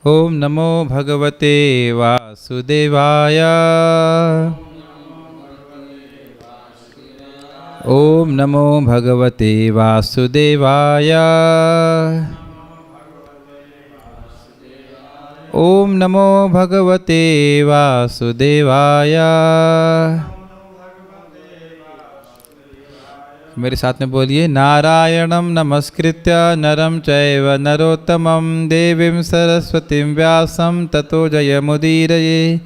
ओम नमो भगवते वासुदेवाय। ओम नमो भगवते वासुदेवाय। ओम नमो भगवते वासुदेवाय। मेरे साथ में बोलिए, नारायणं नमस्कृत्य नरं चैव नरोत्तमं देवीं सरस्वतीं व्यासं ततो जयमुदीरये।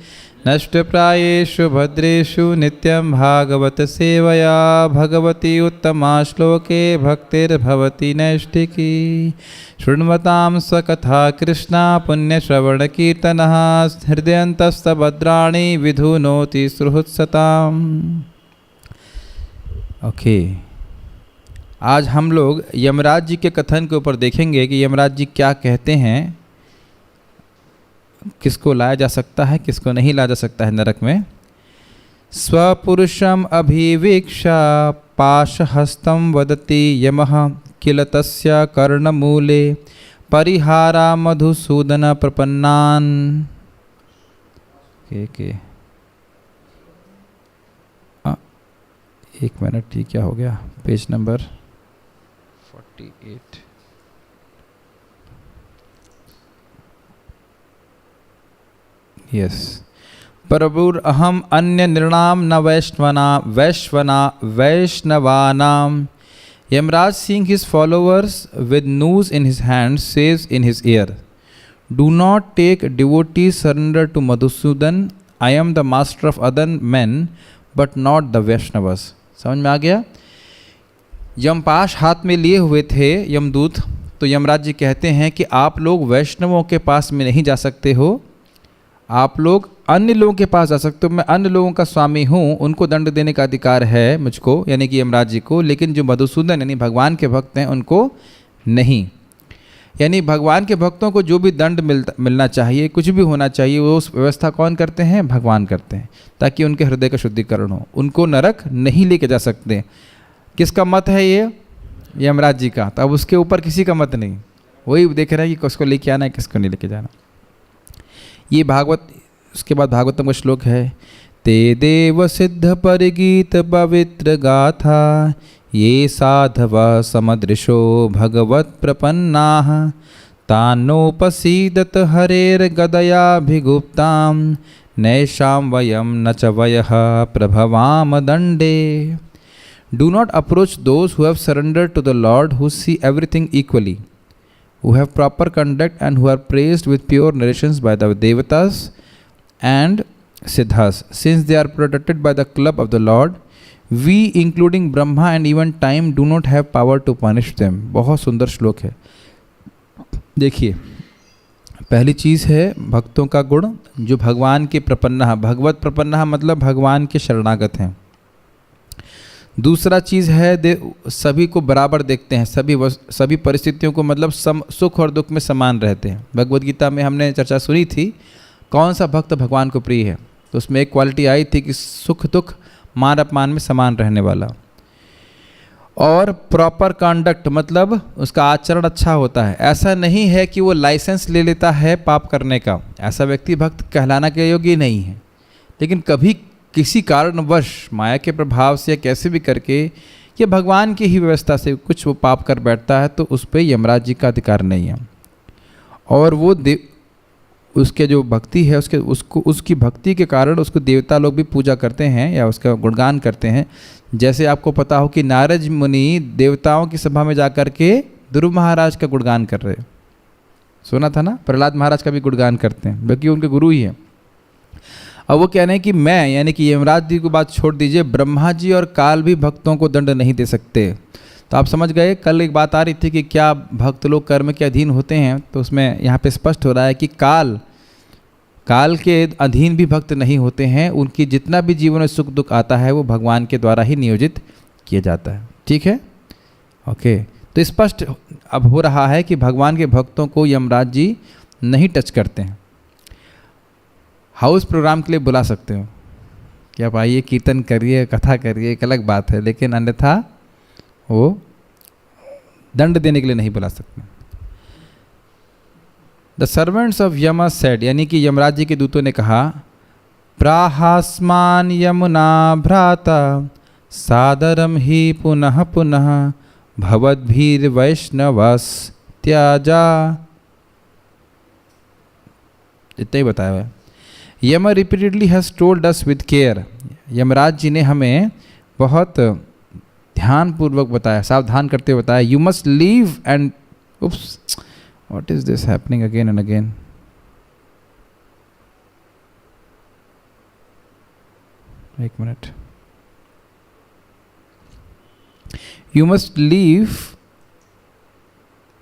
नष्टप्रायेषु भद्रेषु नित्यं भागवत सेवया भगवती उत्तमा श्लोके भक्तिर्भवति नैष्ठिकी। शृण्वतां स्वकथा कृष्णा पुण्यश्रवणकीर्तनः हृदयन्तस्तभद्राणि विधुनोति सुहृत्सताम्। ओके, आज हम लोग यमराज जी के कथन के ऊपर देखेंगे कि यमराज जी क्या कहते हैं, किसको लाया जा सकता है, किसको नहीं लाया जा सकता है नरक में। स्वपुरुषम अभिवीक्षा पाशहस्तं वदति यमः किल तस्य कर्णमूले परिहारा मधुसूदन प्रपन्नान्। के एक मिनट, ये क्या हो गया, पेज नंबर 48। यस, प्रभुर अहम अन्य नृणाम न वैष्णवानाम। Yamraj, seeing his followers with noose in his hand, says in his ear, do not take devotees surrender to Madhusudan. I am the master of other men, but not the Vaishnavas. समझ में आ गया। यमपाश हाथ में लिए हुए थे यमदूत, तो यमराज जी कहते हैं कि आप लोग वैष्णवों के पास में नहीं जा सकते हो, आप लोग अन्य लोगों के पास जा सकते हो। मैं अन्य लोगों का स्वामी हूँ, उनको दंड देने का अधिकार है मुझको, यानी कि यमराज जी को, लेकिन जो मधुसूदन यानी भगवान के भक्त हैं उनको नहीं। यानी भगवान के भक्तों को जो भी दंड मिलना चाहिए, कुछ भी होना चाहिए, वो उस व्यवस्था कौन करते हैं? भगवान करते हैं, ताकि उनके हृदय का शुद्धिकरण हो। उनको नरक नहीं लेके जा सकते। किसका मत है ये? यमराज जी का। तो अब उसके ऊपर किसी का मत नहीं, वही देख रहे हैं कि किसको लेके आना है, किसको नहीं लेके जाना। ये भागवत, उसके बाद भागवतम का श्लोक है, ते देव सिद्ध परिगीत पवित्र गाथा ये साधव समदृशो भगवत प्रपन्नाः तानोपसीदत हरेर गदयाभिगुप्तां नैषां वयं न च वयः प्रभवाम दंडे। Do not approach those who have surrendered to the Lord, who see everything equally, who have proper conduct and who are praised with pure narrations by the Devatas and Siddhas. Since they are protected by the club of the Lord, we including Brahma and even time do not have power to punish them. बहुत सुंदर श्लोक है। देखिए, पहली चीज़ है भक्तों का गुण, जो भगवान के प्रपन्ना, भगवत प्रपन्ना मतलब भगवान के शरणागत हैं। दूसरा चीज़ है सभी को बराबर देखते हैं, सभी परिस्थितियों को मतलब सुख और दुख में समान रहते हैं। भगवद गीता में हमने चर्चा सुनी थी, कौन सा भक्त भगवान को प्रिय है, तो उसमें एक क्वालिटी आई थी कि सुख दुख मान अपमान में समान रहने वाला। और प्रॉपर कंडक्ट मतलब उसका आचरण अच्छा होता है। ऐसा नहीं है कि वो लाइसेंस ले लेता है पाप करने का, ऐसा व्यक्ति भक्त कहलाना के योग्य नहीं है। लेकिन कभी किसी कारणवश माया के प्रभाव से या कैसे भी करके या भगवान की ही व्यवस्था से कुछ वो पाप कर बैठता है, तो उस पर यमराज जी का अधिकार नहीं है। और वो उसके जो भक्ति है उसकी भक्ति के कारण उसको देवता लोग भी पूजा करते हैं या उसका गुणगान करते हैं। जैसे आपको पता हो कि नारद मुनि देवताओं की सभा में जाकर के ध्रुव महाराज का गुणगान कर रहे, सुना था ना। प्रहलाद महाराज का भी गुणगान करते हैं, बल्कि उनके गुरु ही हैं। अब वो कह रहे हैं कि मैं, यानी कि यमराज जी को बात छोड़ दीजिए, ब्रह्मा जी और काल भी भक्तों को दंड नहीं दे सकते। तो आप समझ गए। कल एक बात आ रही थी कि क्या भक्त लोग कर्म के अधीन होते हैं, तो उसमें यहाँ पे स्पष्ट हो रहा है कि काल के अधीन भी भक्त नहीं होते हैं। उनकी जितना भी जीवन में सुख दुख आता है वो भगवान के द्वारा ही नियोजित किया जाता है। ठीक है, ओके। तो स्पष्ट अब हो रहा है कि भगवान के भक्तों को यमराज जी नहीं टच करते हैं। हाउस प्रोग्राम के लिए बुला सकते हो कि आप आइए, कीर्तन करिए, कथा करिए, एक अलग बात है, लेकिन अन्यथा वो दंड देने के लिए नहीं बुला सकते। The servants of Yama said, यानी कि यमराज जी के दूतों ने कहा, प्राहास्मान यमुना भ्राता सादरम ही पुनः पुनः भवद्भीर वैष्णवस त्याजा। इतना ही बताया हुआ है। Yama repeatedly has told us with care, Yamraj ji ने हमें बहुत ध्यानपूर्वक बताया, सावधान करते हुए बताया, you must leave and oops what is this happening again and again. एक minute, you must leave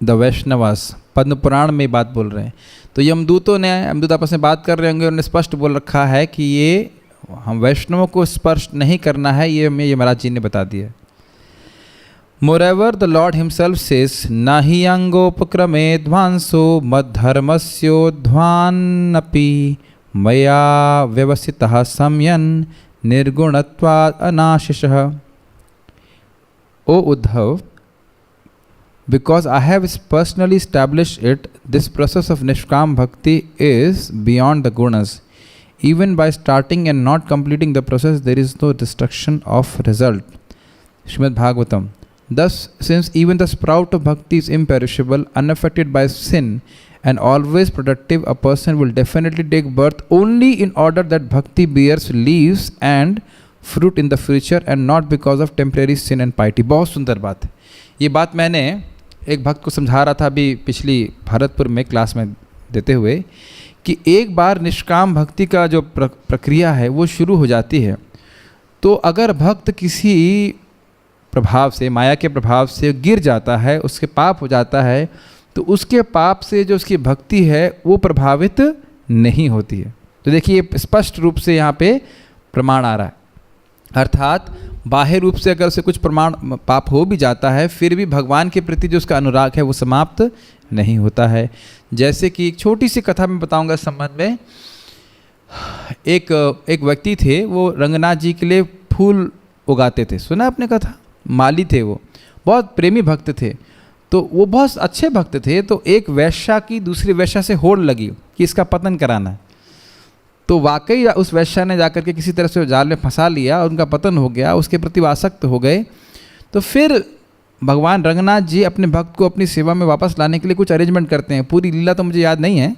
the Vaishnavas, Padma Purana में बात बोल रहे हैं। तो यमदूतों ने, यमदूत आपस में बात कर रहे होंगे, उन्होंने स्पष्ट बोल रखा है कि ये हम वैष्णवों को स्पर्श नहीं करना है, ये हमें यमराज जी ने बता दिया। Moreover the Lord himself says, न हि अंगोपक्रमे ध्वांसो मद्धर्मस्योध्वानपि मया व्यवसितः सम्यन निर्गुणत्वात् अनाशिषः। ओ Uddhav, because I have personally established it, this process of Nishkam Bhakti is beyond the gunas. Even by starting and not completing the process, there is no destruction of result. Srimad Bhagavatam. Thus, since even the sprout of bhakti is imperishable, unaffected by sin, and always productive, a person will definitely take birth only in order that bhakti bears leaves and fruit in the future, and not because of temporary sin and piety. बहुत सुंदर बात है। ये बात मैंने एक भक्त को समझा रहा था अभी पिछली भरतपुर में क्लास में देते हुए, कि एक बार निष्काम भक्ति का जो प्रक्रिया है वो शुरू हो जाती है, तो अगर भक्त किसी प्रभाव से, माया के प्रभाव से गिर जाता है, उसके पाप हो जाता है, तो उसके पाप से जो उसकी भक्ति है वो प्रभावित नहीं होती है। तो देखिए स्पष्ट रूप से यहाँ पे प्रमाण आ रहा है, अर्थात बाह्य रूप से अगर उसे कुछ प्रमाण पाप हो भी जाता है, फिर भी भगवान के प्रति जो उसका अनुराग है वो समाप्त नहीं होता है। जैसे कि एक छोटी सी कथा मैं बताऊंगा इस संबंध में। एक व्यक्ति थे, वो रंगनाथ जी के लिए फूल उगाते थे, सुना आपने कथा? माली थे, वो बहुत प्रेमी भक्त थे। तो वो बहुत अच्छे भक्त थे। तो एक वैश्या की दूसरी वैश्या से होड़ लगी कि इसका पतन कराना है। तो वाकई उस वैश्या ने जाकर के किसी तरह से जाल में फंसा लिया और उनका पतन हो गया, उसके प्रति आसक्त हो गए। तो फिर भगवान रंगनाथ जी अपने भक्त को अपनी सेवा में वापस लाने के लिए कुछ अरेंजमेंट करते हैं। पूरी लीला तो मुझे याद नहीं है,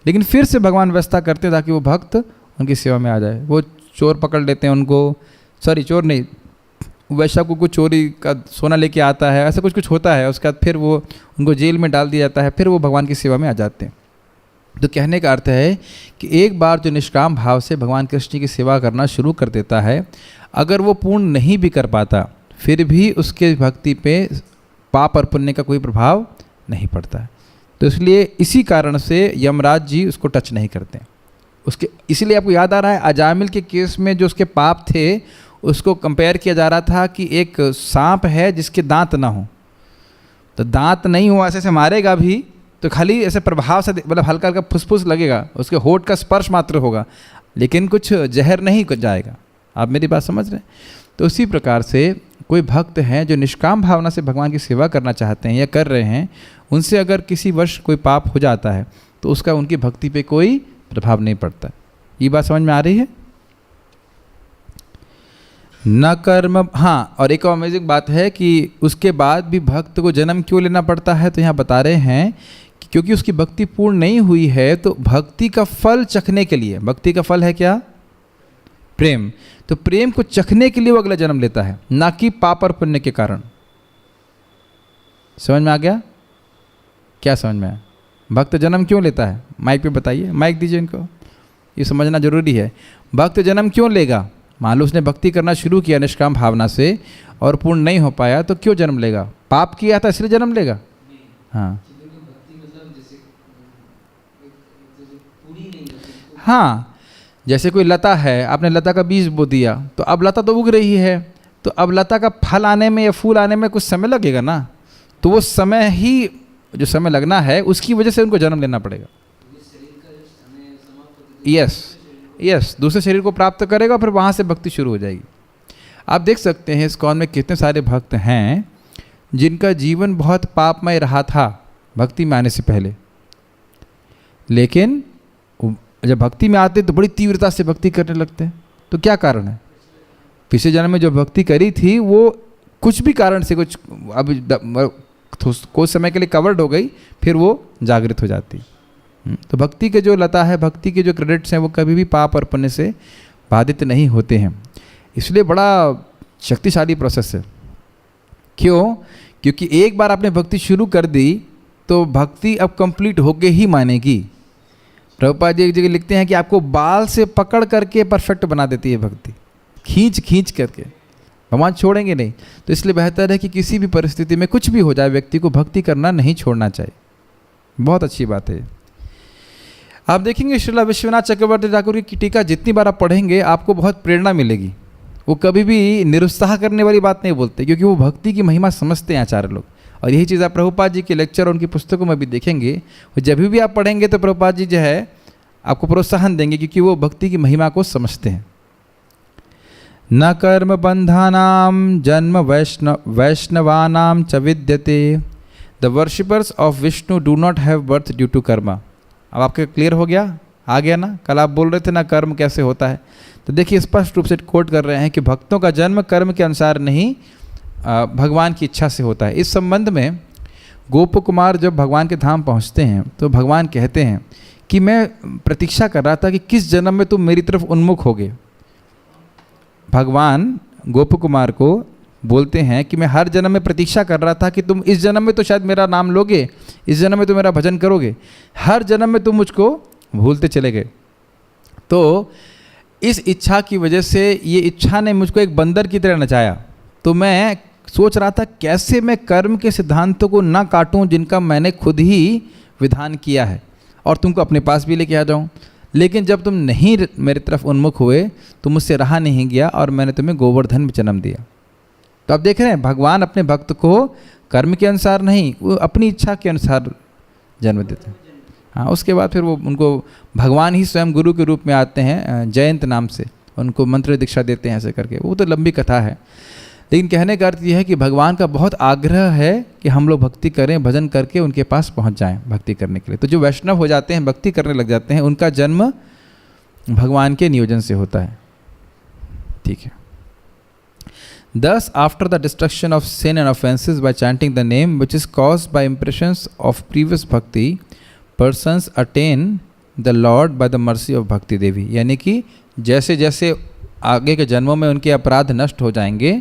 लेकिन फिर से भगवान व्यवस्था करते हैं ताकि वो भक्त उनकी सेवा में आ जाए। वो चोर पकड़ लेते हैं उनको, सॉरी चोर नहीं, वैश्या को कुछ चोरी का सोना लेके आता है, ऐसा कुछ कुछ होता है। उसके बाद फिर वो उनको जेल में डाल दिया जाता है, फिर वो भगवान की सेवा में आ जाते हैं। तो कहने का अर्थ है कि एक बार जो निष्काम भाव से भगवान कृष्ण की सेवा करना शुरू कर देता है, अगर वो पूर्ण नहीं भी कर पाता, फिर भी उसके भक्ति पे पाप और पुण्य का कोई प्रभाव नहीं पड़ता है। तो इसलिए इसी कारण से यमराज जी उसको टच नहीं करते उसके। इसीलिए आपको याद आ रहा है अजामिल के केस में जो उसके पाप थे उसको कंपेयर किया जा रहा था कि एक सांप है जिसके दांत ना हो। तो दांत नहीं हुआ, ऐसे मारेगा भी तो खाली ऐसे प्रभाव से, मतलब हल्का हल्का फुसफुस लगेगा, उसके होठ का स्पर्श मात्र होगा, लेकिन कुछ जहर नहीं जाएगा। आप मेरी बात समझ रहे हैं? तो उसी प्रकार से कोई भक्त हैं जो निष्काम भावना से भगवान की सेवा करना चाहते हैं या कर रहे हैं, उनसे अगर किसी वर्ष कोई पाप हो जाता है तो उसका उनकी भक्ति पे कोई प्रभाव नहीं पड़ता। ये बात समझ में आ रही है? न कर्म। हाँ, और एक और अमेजिंग बात है कि उसके बाद भी भक्त को जन्म क्यों लेना पड़ता है, तो यहाँ बता रहे हैं कि क्योंकि उसकी भक्ति पूर्ण नहीं हुई है, तो भक्ति का फल चखने के लिए, भक्ति का फल है क्या? प्रेम। तो प्रेम को चखने के लिए वो अगला जन्म लेता है, ना कि पाप और पुण्य के कारण। समझ में आ गया? क्या समझ में आया? भक्त जन्म क्यों लेता है? माइक पे बताइए, माइक दीजिए इनको, ये समझना जरूरी है। भक्त जन्म क्यों लेगा? मान लो उसने भक्ति करना शुरू किया निष्काम भावना से और पूर्ण नहीं हो पाया, तो क्यों जन्म लेगा? पाप किया था इसलिए जन्म लेगा? हाँ हाँ, जैसे कोई लता है, आपने लता का बीज बो दिया, तो अब लता तो उग रही है, तो अब लता का फल आने में या फूल आने में कुछ समय लगेगा ना। तो वो समय ही, जो समय लगना है उसकी वजह से उनको जन्म लेना पड़ेगा। यस, दूसरे शरीर को प्राप्त करेगा, फिर वहाँ से भक्ति शुरू हो जाएगी। आप देख सकते हैं इस्कॉन में कितने सारे भक्त हैं जिनका जीवन बहुत पापमय रहा था भक्ति में आने से पहले, लेकिन जब भक्ति में आते तो बड़ी तीव्रता से भक्ति करने लगते हैं। तो क्या कारण है? पिछले जन्म में जो भक्ति करी थी वो कुछ भी कारण से कुछ कुछ समय के लिए कवर्ड हो गई, फिर वो जागृत हो जाती। तो भक्ति के जो लता है, भक्ति के जो क्रेडिट्स हैं, वो कभी भी पाप और पुण्य से बाधित नहीं होते हैं। इसलिए बड़ा शक्तिशाली प्रोसेस है। क्यों? क्योंकि एक बार आपने भक्ति शुरू कर दी तो भक्ति अब कंप्लीट होके ही मानेगी। प्रभुपाद जी एक जगह लिखते हैं कि आपको बाल से पकड़ करके परफेक्ट बना देती है भक्ति, खींच खींच करके, भगवान छोड़ेंगे नहीं। तो इसलिए बेहतर है कि किसी भी परिस्थिति में कुछ भी हो जाए, व्यक्ति को भक्ति करना नहीं छोड़ना चाहिए। बहुत अच्छी बात है। आप देखेंगे श्रीला विश्वनाथ चक्रवर्ती ठाकुर की टीका जितनी बार आप पढ़ेंगे आपको बहुत प्रेरणा मिलेगी। वो कभी भी निरुत्साह करने वाली बात नहीं बोलते, क्योंकि वो भक्ति की महिमा समझते हैं आचार्य लोग। और यही चीज़ आप प्रभुपाद जी के लेक्चर और उनकी पुस्तकों में भी देखेंगे। और जब भी आप पढ़ेंगे तो प्रभुपाद जी जो है आपको प्रोत्साहन देंगे, क्योंकि वो भक्ति की महिमा को समझते हैं। न कर्म बंधानाम जन्म वैष्णवानाम च विद्यते, the worshippers of Vishnu do not have birth due to karma. अब आपके क्लियर हो गया, आ गया ना? कल आप बोल रहे थे ना कर्म कैसे होता है, तो देखिए स्पष्ट रूप से कोट कर रहे हैं कि भक्तों का जन्म कर्म के अनुसार नहीं, भगवान की इच्छा से होता है। इस संबंध में गोप कुमार जब भगवान के धाम पहुंचते हैं तो भगवान कहते हैं कि मैं प्रतीक्षा कर रहा था कि किस जन्म में तुम मेरी तरफ उन्मुख होगे। भगवान गोप कुमार को बोलते हैं कि मैं हर जन्म में प्रतीक्षा कर रहा था कि तुम इस जन्म में तो शायद मेरा नाम लोगे, इस जन्म में तो मेरा भजन करोगे, हर जन्म में तुम मुझको भूलते चले गए। तो इस इच्छा की वजह से, ये इच्छा ने मुझको एक बंदर की तरह नचाया। तो मैं सोच रहा था कैसे मैं कर्म के सिद्धांतों को ना काटूं जिनका मैंने खुद ही विधान किया है, और तुमको अपने पास भी लेके आ जाऊं। लेकिन जब तुम नहीं मेरी तरफ उन्मुख हुए तो मुझसे रहा नहीं गया और मैंने तुम्हें गोवर्धन में जन्म दिया। तो आप देख रहे हैं भगवान अपने भक्त को कर्म के अनुसार नहीं, वो अपनी इच्छा के अनुसार जन्म देते हैं। हाँ, उसके बाद फिर वो उनको भगवान ही स्वयं गुरु के रूप में आते हैं, जयंत नाम से उनको मंत्र दीक्षा देते हैं ऐसे करके। वो तो लंबी कथा है, लेकिन कहने का अर्थ यह है कि भगवान का बहुत आग्रह है कि हम लोग भक्ति करें, भजन करके उनके पास पहुंच जाएं भक्ति करने के लिए। तो जो वैष्णव हो जाते हैं, भक्ति करने लग जाते हैं, उनका जन्म भगवान के नियोजन से होता है। ठीक है। Thus, after the destruction of sin and offenses by chanting the name which is caused by impressions of previous bhakti, persons attain the Lord by the mercy of Bhakti Devi। यानी कि जैसे जैसे आगे के जन्मों में उनके अपराध नष्ट हो जाएंगे,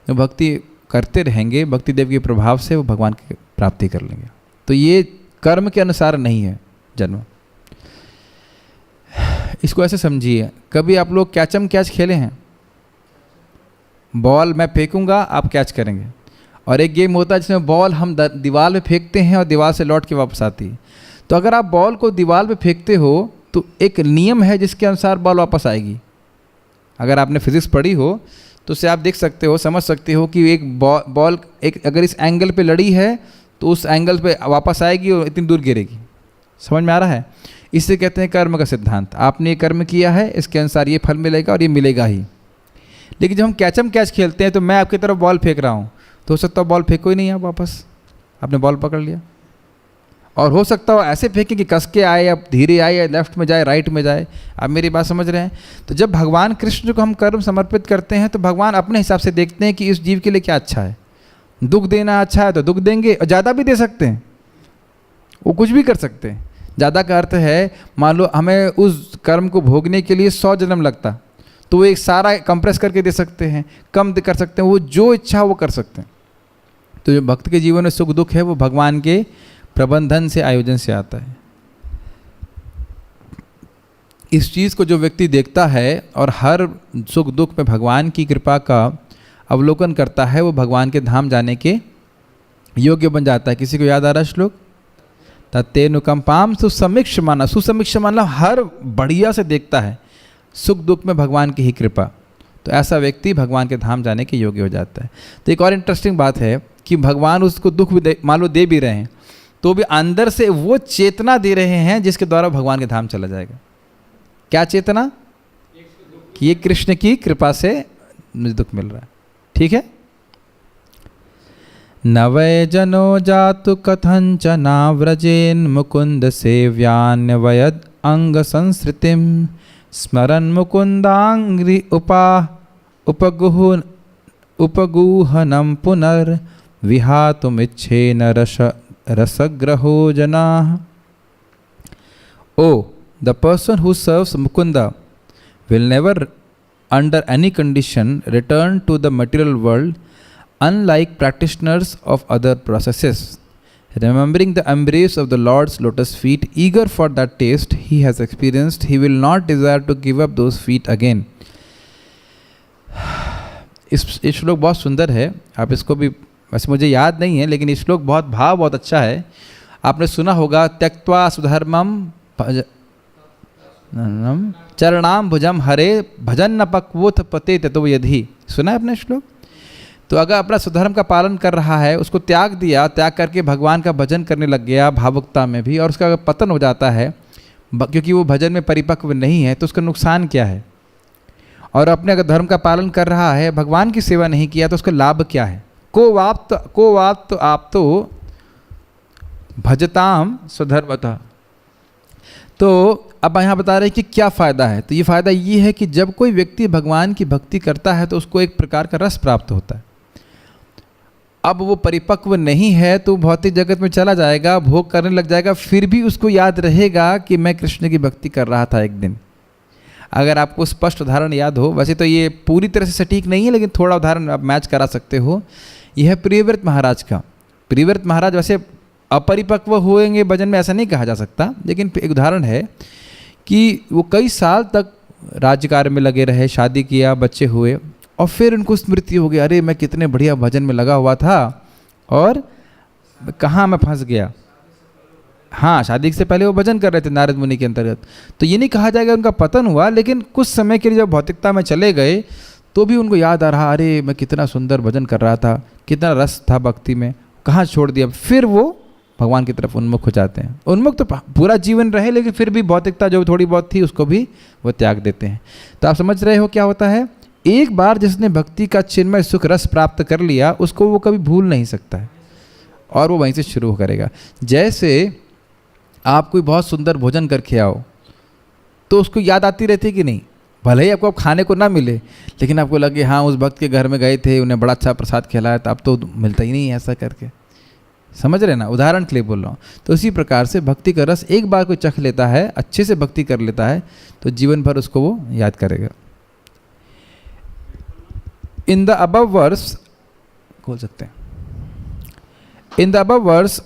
वो भक्ति करते रहेंगे, भक्ति देव के प्रभाव से वो भगवान की प्राप्ति कर लेंगे। तो ये कर्म के अनुसार नहीं है जन्म। इसको ऐसे समझिए, कभी आप लोग कैचम कैच खेले हैं? बॉल मैं फेंकूंगा, आप कैच करेंगे, और एक गेम होता है जिसमें बॉल हम दीवार में फेंकते हैं और दीवार से लौट के वापस आती है। तो अगर आप बॉल को दीवार पे फेंकते हो तो एक नियम है जिसके अनुसार बॉल वापस आएगी। अगर आपने फिजिक्स पढ़ी हो तो उससे आप देख सकते हो, समझ सकते हो कि एक बॉल एक अगर इस एंगल पे लड़ी है तो उस एंगल पे वापस आएगी और इतनी दूर गिरेगी। समझ में आ रहा है? इससे कहते हैं कर्म का सिद्धांत। आपने ये कर्म किया है, इसके अनुसार ये फल मिलेगा और ये मिलेगा ही। लेकिन जब हम कैचम कैच खेलते हैं तो मैं आपकी तरफ बॉल फेंक रहा हूँ, तो हो सकता है बॉल फेंको ही नहीं है, वापस आपने बॉल पकड़ लिया। और हो सकता हो ऐसे फेंके कि कस के आए या धीरे आए या लेफ्ट में जाए राइट में जाए। आप मेरी बात समझ रहे हैं? तो जब भगवान कृष्ण को हम कर्म समर्पित करते हैं तो भगवान अपने हिसाब से देखते हैं कि इस जीव के लिए क्या अच्छा है। दुख देना अच्छा है तो दुख देंगे, और ज़्यादा भी दे सकते हैं, वो कुछ भी कर सकते हैं। ज़्यादा का अर्थ है, मान लो हमें उस कर्म को भोगने के लिए 100 जन्म लगता, तो वो एक सारा कंप्रेस करके दे सकते हैं, कम कर सकते हैं, वो जो इच्छा वो कर सकते हैं। तो जो भक्त के जीवन में सुख दुख है वो भगवान के प्रबंधन से, आयोजन से आता है। इस चीज़ को जो व्यक्ति देखता है और हर सुख दुख में भगवान की कृपा का अवलोकन करता है, वो भगवान के धाम जाने के योग्य बन जाता है। किसी को याद आ रहा है श्लोक? तत्तेनुकंपाम सुसमीक्ष माना। सुसमीक्ष माना हर बढ़िया से देखता है, सुख दुख में भगवान की ही कृपा। तो ऐसा व्यक्ति भगवान के धाम जाने के योग्य हो जाता है। तो एक और इंटरेस्टिंग बात है कि भगवान उसको दुख भी मान लो दे भी रहे हैं, तो भी अंदर से वो चेतना दे रहे हैं जिसके द्वारा भगवान के धाम चला जाएगा। क्या चेतना? कि ये कृष्ण की कृपा से मुझे दुख मिल रहा है। ठीक है। न वै जनो जातु कथञ्चनाव्रजेन् मुकुन्द सेव्यान्वयद् अंगसंसृतिं स्मरन् मुकुन्दाङ्घ्रि उपगूहनं पुनर्विहातुमिच्छेन रसग्रहो जनाः. Oh, the person who serves Mukunda will never under any condition return to the material world, unlike practitioners of other processes. Remembering the embrace of the Lord's lotus feet, eager for that taste he has experienced, he will not desire to give up those feet again. इस श्लोक बहुत सुंदर है. आप इसको भी, वैसे मुझे याद नहीं है, लेकिन इस श्लोक बहुत भाव बहुत अच्छा है. आपने सुना होगा, त्यक्त्वा स्वधर्मम चरणाम भुजम हरे भजन न पक्वोथ पते ततो यदि. सुना है आपने श्लोक? तो अगर अपना स्वधर्म का पालन कर रहा है, उसको त्याग दिया, त्याग करके भगवान का भजन करने लग गया भावुकता में भी, और उसका अगर पतन हो जाता है क्योंकि वो भजन में परिपक्व नहीं है, तो उसका नुकसान क्या है? और अपने अगर धर्म का पालन कर रहा है, भगवान की सेवा नहीं किया, तो उसका लाभ क्या है? को वाप्त आप तो भजताम स्वधर्मतः. तो अब यहाँ बता रहे हैं कि क्या फ़ायदा है. तो ये फ़ायदा ये है कि जब कोई व्यक्ति भगवान की भक्ति करता है तो उसको एक प्रकार का रस प्राप्त होता है. अब वो परिपक्व नहीं है तो भौतिक जगत में चला जाएगा, भोग करने लग जाएगा, फिर भी उसको याद रहेगा कि मैं कृष्ण की भक्ति कर रहा था एक दिन. अगर आपको स्पष्ट उदाहरण याद हो, वैसे तो ये पूरी तरह से सटीक नहीं है, लेकिन थोड़ा उदाहरण आप मैच करा सकते हो. यह है प्रियव्रत महाराज का. प्रियव्रत महाराज वैसे अपरिपक्व होएंगे भजन में, ऐसा नहीं कहा जा सकता, लेकिन एक उदाहरण है कि वो कई साल तक राज्य कार्य में लगे रहे, शादी किया, बच्चे हुए, और फिर उनको स्मृति हो गई, अरे मैं कितने बढ़िया भजन में लगा हुआ था और कहाँ मैं फंस गया. हाँ, शादी से पहले वो भजन कर रहे थे नारद मुनि के अंतर्गत. तो ये नहीं कहा जाएगा उनका पतन हुआ, लेकिन कुछ समय के लिए जब भौतिकता में चले गए तो भी उनको याद आ रहा, अरे मैं कितना सुंदर भजन कर रहा था, कितना रस था भक्ति में, कहाँ छोड़ दिया. फिर वो भगवान की तरफ उन्मुख हो जाते हैं. उन्मुख तो पूरा जीवन रहे, लेकिन फिर भी भौतिकता जो थोड़ी बहुत थी उसको भी वो त्याग देते हैं. तो आप समझ रहे हो क्या होता है. एक बार जिसने भक्ति का चिन्मय सुख रस प्राप्त कर लिया, उसको वो कभी भूल नहीं सकता है, और वो वहीं से शुरू करेगा. जैसे आप कोई बहुत सुंदर भोजन करके आओ तो उसको याद आती रहती है कि नहीं. भले ही आपको खाने को ना मिले, लेकिन आपको लगे हाँ उस भक्त के घर में गए थे, उन्हें बड़ा अच्छा प्रसाद खिलाया था, अब तो मिलता ही नहीं है ऐसा करके. समझ रहे ना, उदाहरण के लिए बोल रहा हूँ. तो इसी प्रकार से भक्ति का रस एक बार कोई चख लेता है, अच्छे से भक्ति कर लेता है, तो जीवन भर उसको वो याद करेगा. इन द अबव वर्स खोल सकते हैं. इन द अबव वर्स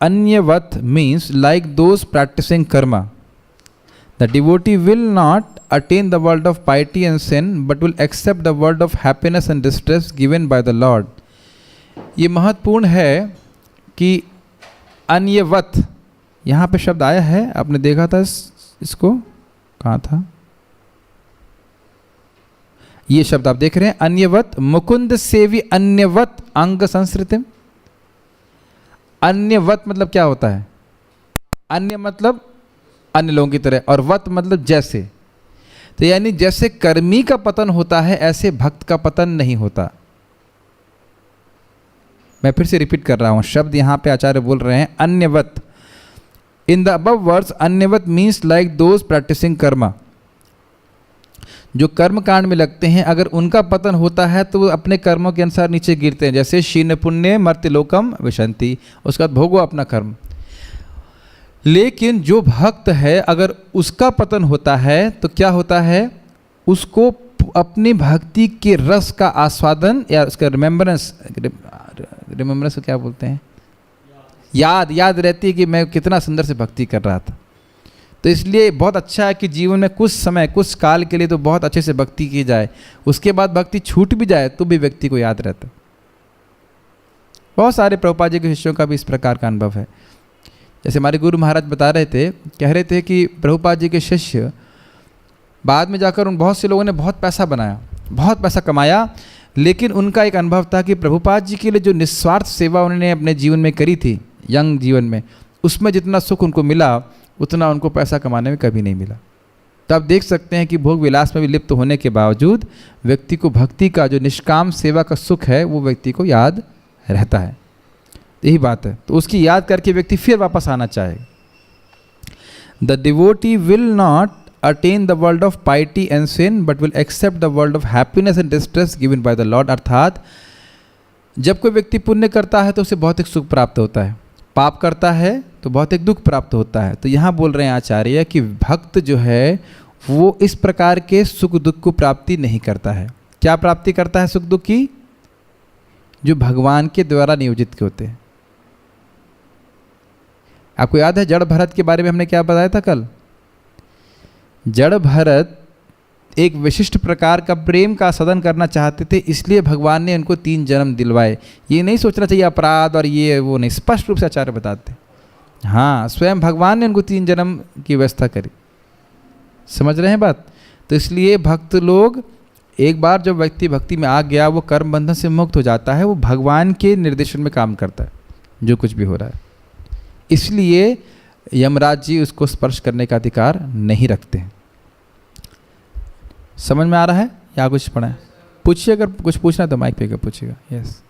अन्यवत means like those practising karma. The devotee will not attain the world of piety and sin, but will accept the world of happiness and distress given by the Lord. ये महत्वपूर्ण है कि अन्यवत, यहाँ पे शब्द आया है, आपने देखा था इसको, कहाँ था ये शब्द आप देख रहे हैं, अन्यवत. मुकुंद सेवी अन्यवत अंग संस्कृतिम. अन्यवत मतलब क्या होता है? अन्य मतलब अन्य लोगों की तरह, और वत मतलब जैसे. तो यानी जैसे कर्मी का पतन होता है, ऐसे भक्त का पतन नहीं होता. मैं फिर से रिपीट कर रहा हूं, शब्द यहां पे आचार्य बोल रहे हैं अन्यवत. इन द अबव वर्ड्स अन्यवत means like those practising karma. जो कर्म कांड में लगते हैं, अगर उनका पतन होता है तो वो अपने कर्मों के अनुसार नीचे गिरते हैं. जैसे शीन पुण्य मर्त्यलोकम विशंति, उसका बाद भोगो अपना कर्म. लेकिन जो भक्त है, अगर उसका पतन होता है तो क्या होता है, उसको अपनी भक्ति के रस का आस्वादन या उसका रिमेम्बरेंस को क्या बोलते हैं, याद रहती है कि मैं कितना सुंदर से भक्ति कर रहा था. तो इसलिए बहुत अच्छा है कि जीवन में कुछ समय, कुछ काल के लिए तो बहुत अच्छे से भक्ति की जाए, उसके बाद भक्ति छूट भी जाए तो भी व्यक्ति को याद रहता. बहुत सारे प्रभुपाद जी के शिष्यों का भी इस प्रकार का अनुभव है. जैसे हमारे गुरु महाराज बता रहे थे, कह रहे थे कि प्रभुपाद जी के शिष्य बाद में जाकर उन बहुत से लोगों ने बहुत पैसा बनाया, बहुत पैसा कमाया, लेकिन उनका एक अनुभव था कि प्रभुपाद जी के लिए जो निस्वार्थ सेवा उन्होंने अपने जीवन में करी थी, यंग जीवन में, उसमें जितना सुख उनको मिला उतना उनको पैसा कमाने में कभी नहीं मिला. तो आप देख सकते हैं कि भोग विलास में भी लिप्त होने के बावजूद व्यक्ति को भक्ति का जो निष्काम सेवा का सुख है वो व्यक्ति को याद रहता है। यही बात है। तो उसकी याद करके व्यक्ति फिर वापस आना चाहे। The devotee will not attain the world of piety and sin but will accept the world of happiness and distress given by the lord. अर्थात जब कोई व्यक्ति पुण्य करता है तो उसे भौतिक सुख प्राप्त होता है, पाप करता है तो भौतिक दुख प्राप्त होता है। तो यहाँ बोल रहे हैं आचार्य कि भक्त जो है वो इस प्रकार के सुख दुख को प्राप्ति नहीं करता है। क्या प्राप्ति करता है सुख दुख की? जो भगवान के द्वारा नियोजित के होते हैं। आपको याद है जड़ भरत के बारे में हमने क्या बताया था कल? जड़ भरत एक विशिष्ट प्रकार का प्रेम का सदन करना चाहते थे, इसलिए भगवान ने उनको 3 जन्म दिलवाए। ये नहीं सोचना चाहिए अपराध और ये वो नहीं, स्पष्ट रूप से आचार्य बताते। हाँ, स्वयं भगवान ने उनको 3 जन्म की व्यवस्था करी। समझ रहे हैं बात? तो इसलिए भक्त लोग, एक बार जब व्यक्ति भक्ति में आ गया वो कर्म बंधन से मुक्त हो जाता है, वो भगवान के निर्देशन में काम करता है जो कुछ भी हो रहा है। इसलिए यमराज जी उसको स्पर्श करने का अधिकार नहीं रखते हैं। समझ में आ रहा है या कुछ पढ़ा है? पूछिए, अगर कुछ पूछना है तो माइक पे पूछिएगा। यस।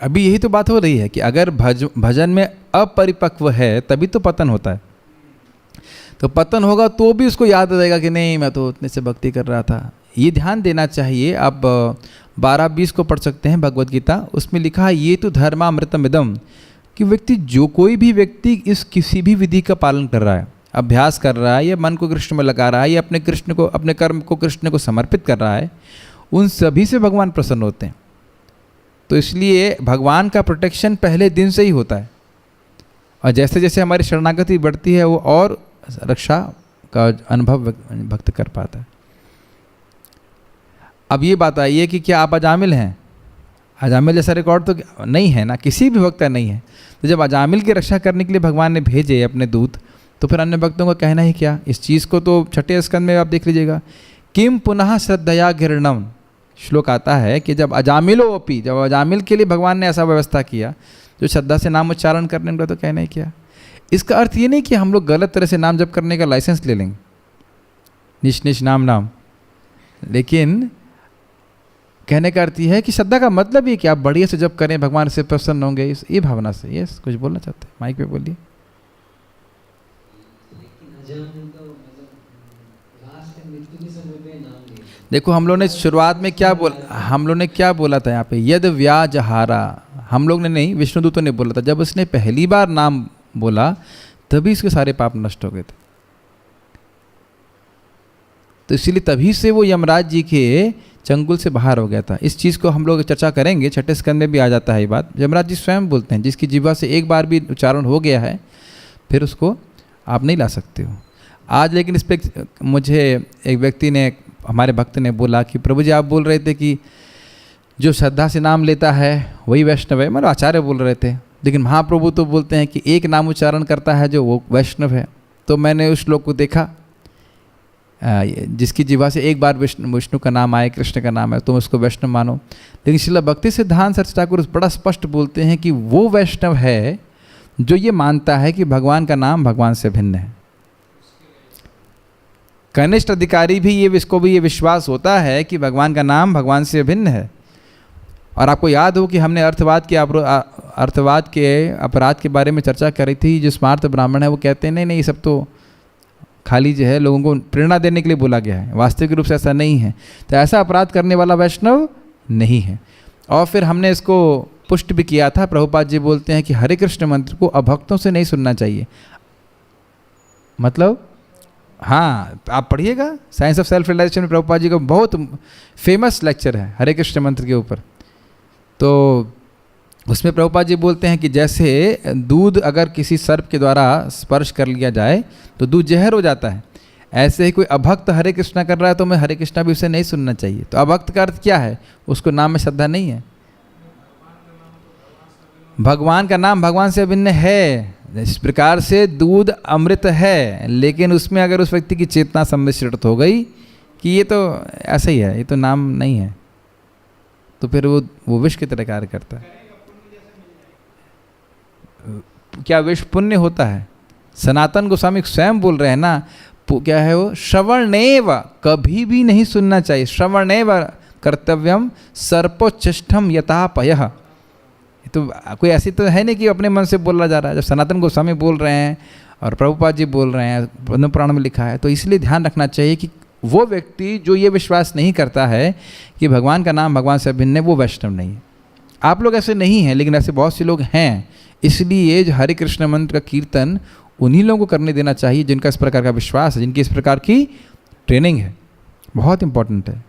अभी यही तो बात हो रही है कि अगर भजन में अपरिपक्व है तभी तो पतन होता है। तो पतन होगा तो भी उसको याद रहेगा कि नहीं मैं तो उतने से भक्ति कर रहा था। ये ध्यान देना चाहिए। आप 12-20 को पढ़ सकते हैं भगवद गीता, उसमें लिखा है ये तो धर्मामृतम इदम, कि व्यक्ति जो कोई भी व्यक्ति इस किसी भी विधि का पालन कर रहा है, अभ्यास कर रहा है, या मन को कृष्ण में लगा रहा है, या अपने कृष्ण को, अपने कर्म को कृष्ण को समर्पित कर रहा है, उन सभी से भगवान प्रसन्न होते हैं। तो इसलिए भगवान का प्रोटेक्शन पहले दिन से ही होता है, और जैसे जैसे हमारी शरणागति बढ़ती है वो और रक्षा का अनुभव भक्त कर पाता है। अब ये बात आई है कि क्या आप अजामिल हैं? अजामिल जैसा रिकॉर्ड तो नहीं है ना, किसी भी भक्त का नहीं है। तो जब अजामिल की रक्षा करने के लिए भगवान ने भेजे अपने दूत, तो फिर अन्य भक्तों का कहना ही क्या? इस चीज़ को तो 6ठे स्कंद में आप देख लीजिएगा। किम पुनः श्रद्धया घृणम श्लोक आता है कि जब अजामिलो अपी, जब अजामिल के लिए भगवान ने ऐसा व्यवस्था किया जो श्रद्धा से नाम उच्चारण करने उनका तो कहना ही क्या। इसका अर्थ ये नहीं कि हम लोग गलत तरह से नाम जप करने का लाइसेंस ले लेंगे, निश निश नाम, लेकिन कहने का अर्थ यह है कि श्रद्धा का मतलब ये कि आप बढ़िया से जप करें, भगवान से प्रसन्न होंगे, ये भावना से। यस, कुछ बोलना चाहते हैं? माइक पे बोलिए। देखो हम लोग ने शुरुआत में क्या बोला था यहाँ पे, यद व्याजहारा। हम लोग ने नहीं, विष्णुदूतों ने बोला था। जब उसने पहली बार नाम बोला तभी इसके सारे पाप नष्ट हो गए थे। तो इसीलिए तभी से वो यमराज जी के चंगुल से बाहर हो गया था। इस चीज़ को हम लोग चर्चा करेंगे, 6ठे स्कंद में भी आ जाता है ये बात। यमराज जी स्वयं बोलते हैं जिसकी जीवा से एक बार भी उच्चारण हो गया है फिर उसको आप नहीं ला सकते हो। आज लेकिन इस पर मुझे एक व्यक्ति ने, हमारे भक्त ने बोला कि प्रभु जी आप बोल रहे थे कि जो श्रद्धा से नाम लेता है वही वैष्णव है। मतलब आचार्य बोल रहे थे, लेकिन महाप्रभु तो बोलते हैं कि एक नाम उच्चारण करता है जो वो वैष्णव है। तो मैंने उस श्लोक को देखा, जिसकी जीवा से एक बार विष्णु का नाम आए, कृष्ण का नाम है, तुम उसको वैष्णव मानो। लेकिन श्रील भक्ति सिद्धांत सरस्वती ठाकुर बड़ा स्पष्ट बोलते हैं कि वो वैष्णव है जो ये मानता है कि भगवान का नाम भगवान से भिन्न है। कनिष्ठ अधिकारी भी इसको भी ये विश्वास होता है कि भगवान का नाम भगवान से भिन्न है। और आपको याद हो कि हमने अर्थवाद के अपराध के बारे में चर्चा करी थी। जो स्मार्त ब्राह्मण है वो कहते हैं नहीं ये सब तो खाली जो है लोगों को प्रेरणा देने के लिए बोला गया है, वास्तविक रूप से ऐसा नहीं है। तो ऐसा अपराध करने वाला वैष्णव नहीं है। और फिर हमने इसको पुष्ट भी किया था। प्रभुपाद जी बोलते हैं कि हरे कृष्ण मंत्र को अभक्तों से नहीं सुनना चाहिए। मतलब हाँ, आप पढ़िएगा, साइंस ऑफ सेल्फ रियलाइजेशन में प्रभुपाद जी का बहुत फेमस लेक्चर है हरे कृष्ण मंत्र के ऊपर। तो उसमें प्रभुपाद जी बोलते हैं कि जैसे दूध अगर किसी सर्प के द्वारा स्पर्श कर लिया जाए तो दूध जहर हो जाता है, ऐसे ही कोई अभक्त हरे कृष्णा कर रहा है तो मैं हरे कृष्णा भी उसे नहीं सुनना चाहिए। तो अभक्त का अर्थ क्या है? उसको नाम में श्रद्धा नहीं है। भगवान का नाम भगवान से अभिन्न है। इस प्रकार से दूध अमृत है, लेकिन उसमें अगर उस व्यक्ति की चेतना सम्मिश्रित हो गई कि ये तो ऐसा ही है, ये तो नाम नहीं है, तो फिर वो विष की तरह कार्य करता है। क्या विष पुण्य होता है? सनातन गोस्वामी स्वयं बोल रहे हैं ना, क्या है वो, श्रवणेव, कभी भी नहीं सुनना चाहिए, श्रवणेव कर्तव्यम सर्पोच्चिष्टम यथापयः। तो कोई ऐसी तो है नहीं कि अपने मन से बोला जा रहा है। जब सनातन गोस्वामी बोल रहे हैं और प्रभुपाद जी बोल रहे हैं, पद्म पुराण में लिखा है, तो इसलिए ध्यान रखना चाहिए कि वो व्यक्ति जो ये विश्वास नहीं करता है कि भगवान का नाम भगवान से अभिन्न है, वो वैष्णव नहीं है। आप लोग ऐसे नहीं हैं, लेकिन ऐसे बहुत से लोग हैं। इसलिए जो हरे कृष्ण मंत्र का कीर्तन उन्हीं लोगों को करने देना चाहिए जिनका इस प्रकार का विश्वास है, जिनकी इस प्रकार की ट्रेनिंग है। बहुत इंपॉर्टेंट है।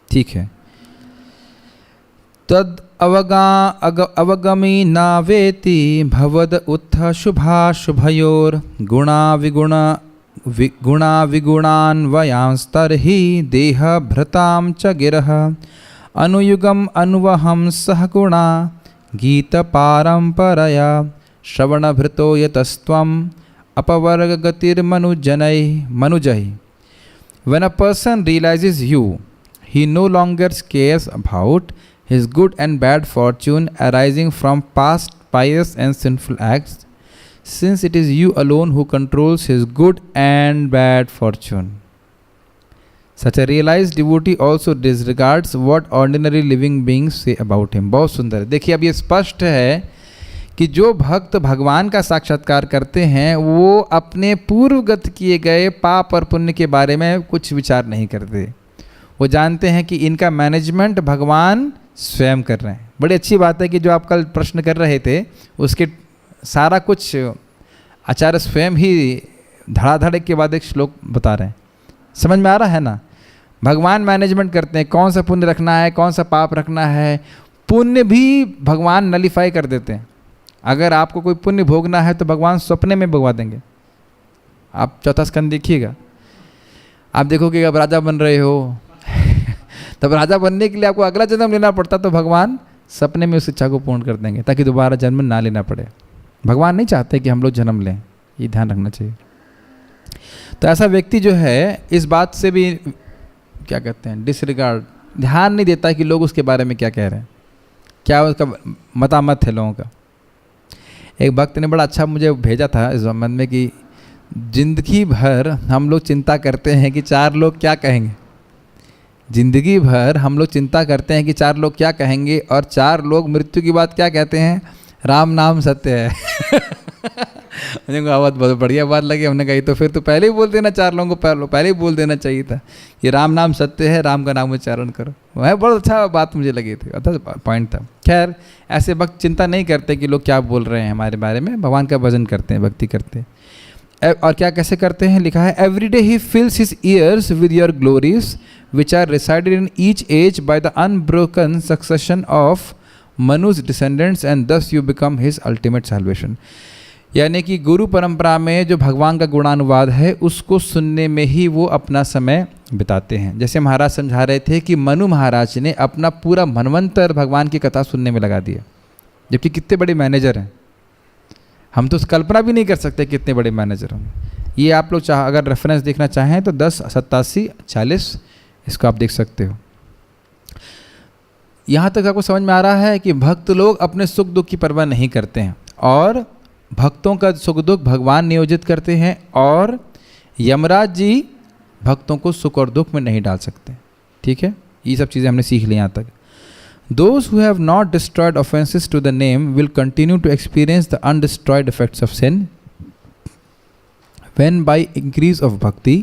ठीक है। तद अवगमी नावेति भवद उत्थ शुभाशुभयोर गुणा विगुणान्वयांस्तर्हि देह भृतां च गिरः अनुयुगम अनुवहं सह गुणा गीत पारंपरया श्रवणभृतो यतस्त्वं अपवर्गगतिर्मनुजैः। When a person realizes you, he no longer cares about his good and bad fortune arising from past pious and sinful acts, since it is you alone who controls his good and bad fortune. Such a realized devotee also disregards what ordinary living beings say about him. बहुत सुंदर। देखिए, अब ये स्पष्ट है कि जो भक्त भगवान का साक्षात्कार करते हैं वो अपने पूर्वगत किए गए पाप और पुण्य के बारे में कुछ विचार नहीं करते। वो जानते हैं कि इनका मैनेजमेंट भगवान स्वयं कर रहे हैं। बड़ी अच्छी बात है कि जो आप कल प्रश्न कर रहे थे उसके सारा कुछ आचार्य स्वयं ही धड़ाधड़ के बाद एक श्लोक बता रहे हैं। समझ में आ रहा है ना? भगवान मैनेजमेंट करते हैं, कौन सा पुण्य रखना है, कौन सा पाप रखना है। पुण्य भी भगवान नलीफाई कर देते हैं। अगर आपको कोई पुण्य भोगना है तो भगवान सपने में भगवा देंगे। आप चौथा स्कंद देखिएगा, आप देखोगे अब राजा बन रहे हो तब राजा बनने के लिए आपको अगला जन्म लेना पड़ता, तो भगवान सपने में उस इच्छा को पूर्ण कर देंगे ताकि दोबारा जन्म ना लेना पड़े। भगवान नहीं चाहते कि हम लोग जन्म लें, ये ध्यान रखना चाहिए। तो ऐसा व्यक्ति जो है इस बात से भी क्या कहते हैं, डिसरिगार्ड, ध्यान नहीं देता कि लोग उसके बारे में क्या कह रहे हैं, क्या उसका मतामत है लोगों का। एक भक्त ने बड़ा अच्छा मुझे भेजा था इस संबंध में कि जिंदगी भर हम लोग चिंता करते हैं कि चार लोग क्या कहेंगे। जिंदगी भर हम लोग चिंता करते हैं कि चार लोग क्या कहेंगे, और चार लोग मृत्यु की बात क्या कहते हैं, राम नाम सत्य है मुझे बहुत बढ़िया बात लगी। हमने कही तो फिर तो पहले ही बोल देना, चार लोगों को पहले ही बोल देना चाहिए था कि राम नाम सत्य है, राम का नाम उच्चारण करो। वह बहुत अच्छा बात मुझे लगी थी, अच्छा पॉइंट था। खैर, ऐसे वक्त चिंता नहीं करते कि लोग क्या बोल रहे हैं हमारे बारे में, भगवान का भजन करते हैं, भक्ति करते हैं। और क्या कैसे करते हैं, लिखा है, every day he fills his ears with your glories which are resided in each age by the unbroken succession of Manu's descendants and thus you become his ultimate salvation. यानी कि गुरु परंपरा में जो भगवान का गुणानुवाद है उसको सुनने में ही वो अपना समय बिताते हैं। जैसे महाराज समझा रहे थे कि मनु महाराज ने अपना पूरा मनवंतर भगवान की कथा सुनने में लगा दिया, जबकि कितने बड़े मैनेजर हैं। हम तो कल्पना भी नहीं कर सकते कितने बड़े मैनेजर हैं। ये आप लोग अगर रेफरेंस देखना चाहें तो 10, 87, 40 इसको आप देख सकते हो। यहाँ तक आपको समझ में आ रहा है कि भक्त लोग अपने सुख दुख की परवाह नहीं करते हैं, और भक्तों का सुख दुख भगवान नियोजित करते हैं, और यमराज जी भक्तों को सुख और दुख में नहीं डाल सकते। ठीक है, ये सब चीज़ें हमने सीख ली यहाँ तक। Those who have not destroyed offenses to the name will continue to experience the undestroyed effects of sin. When by increase of bhakti,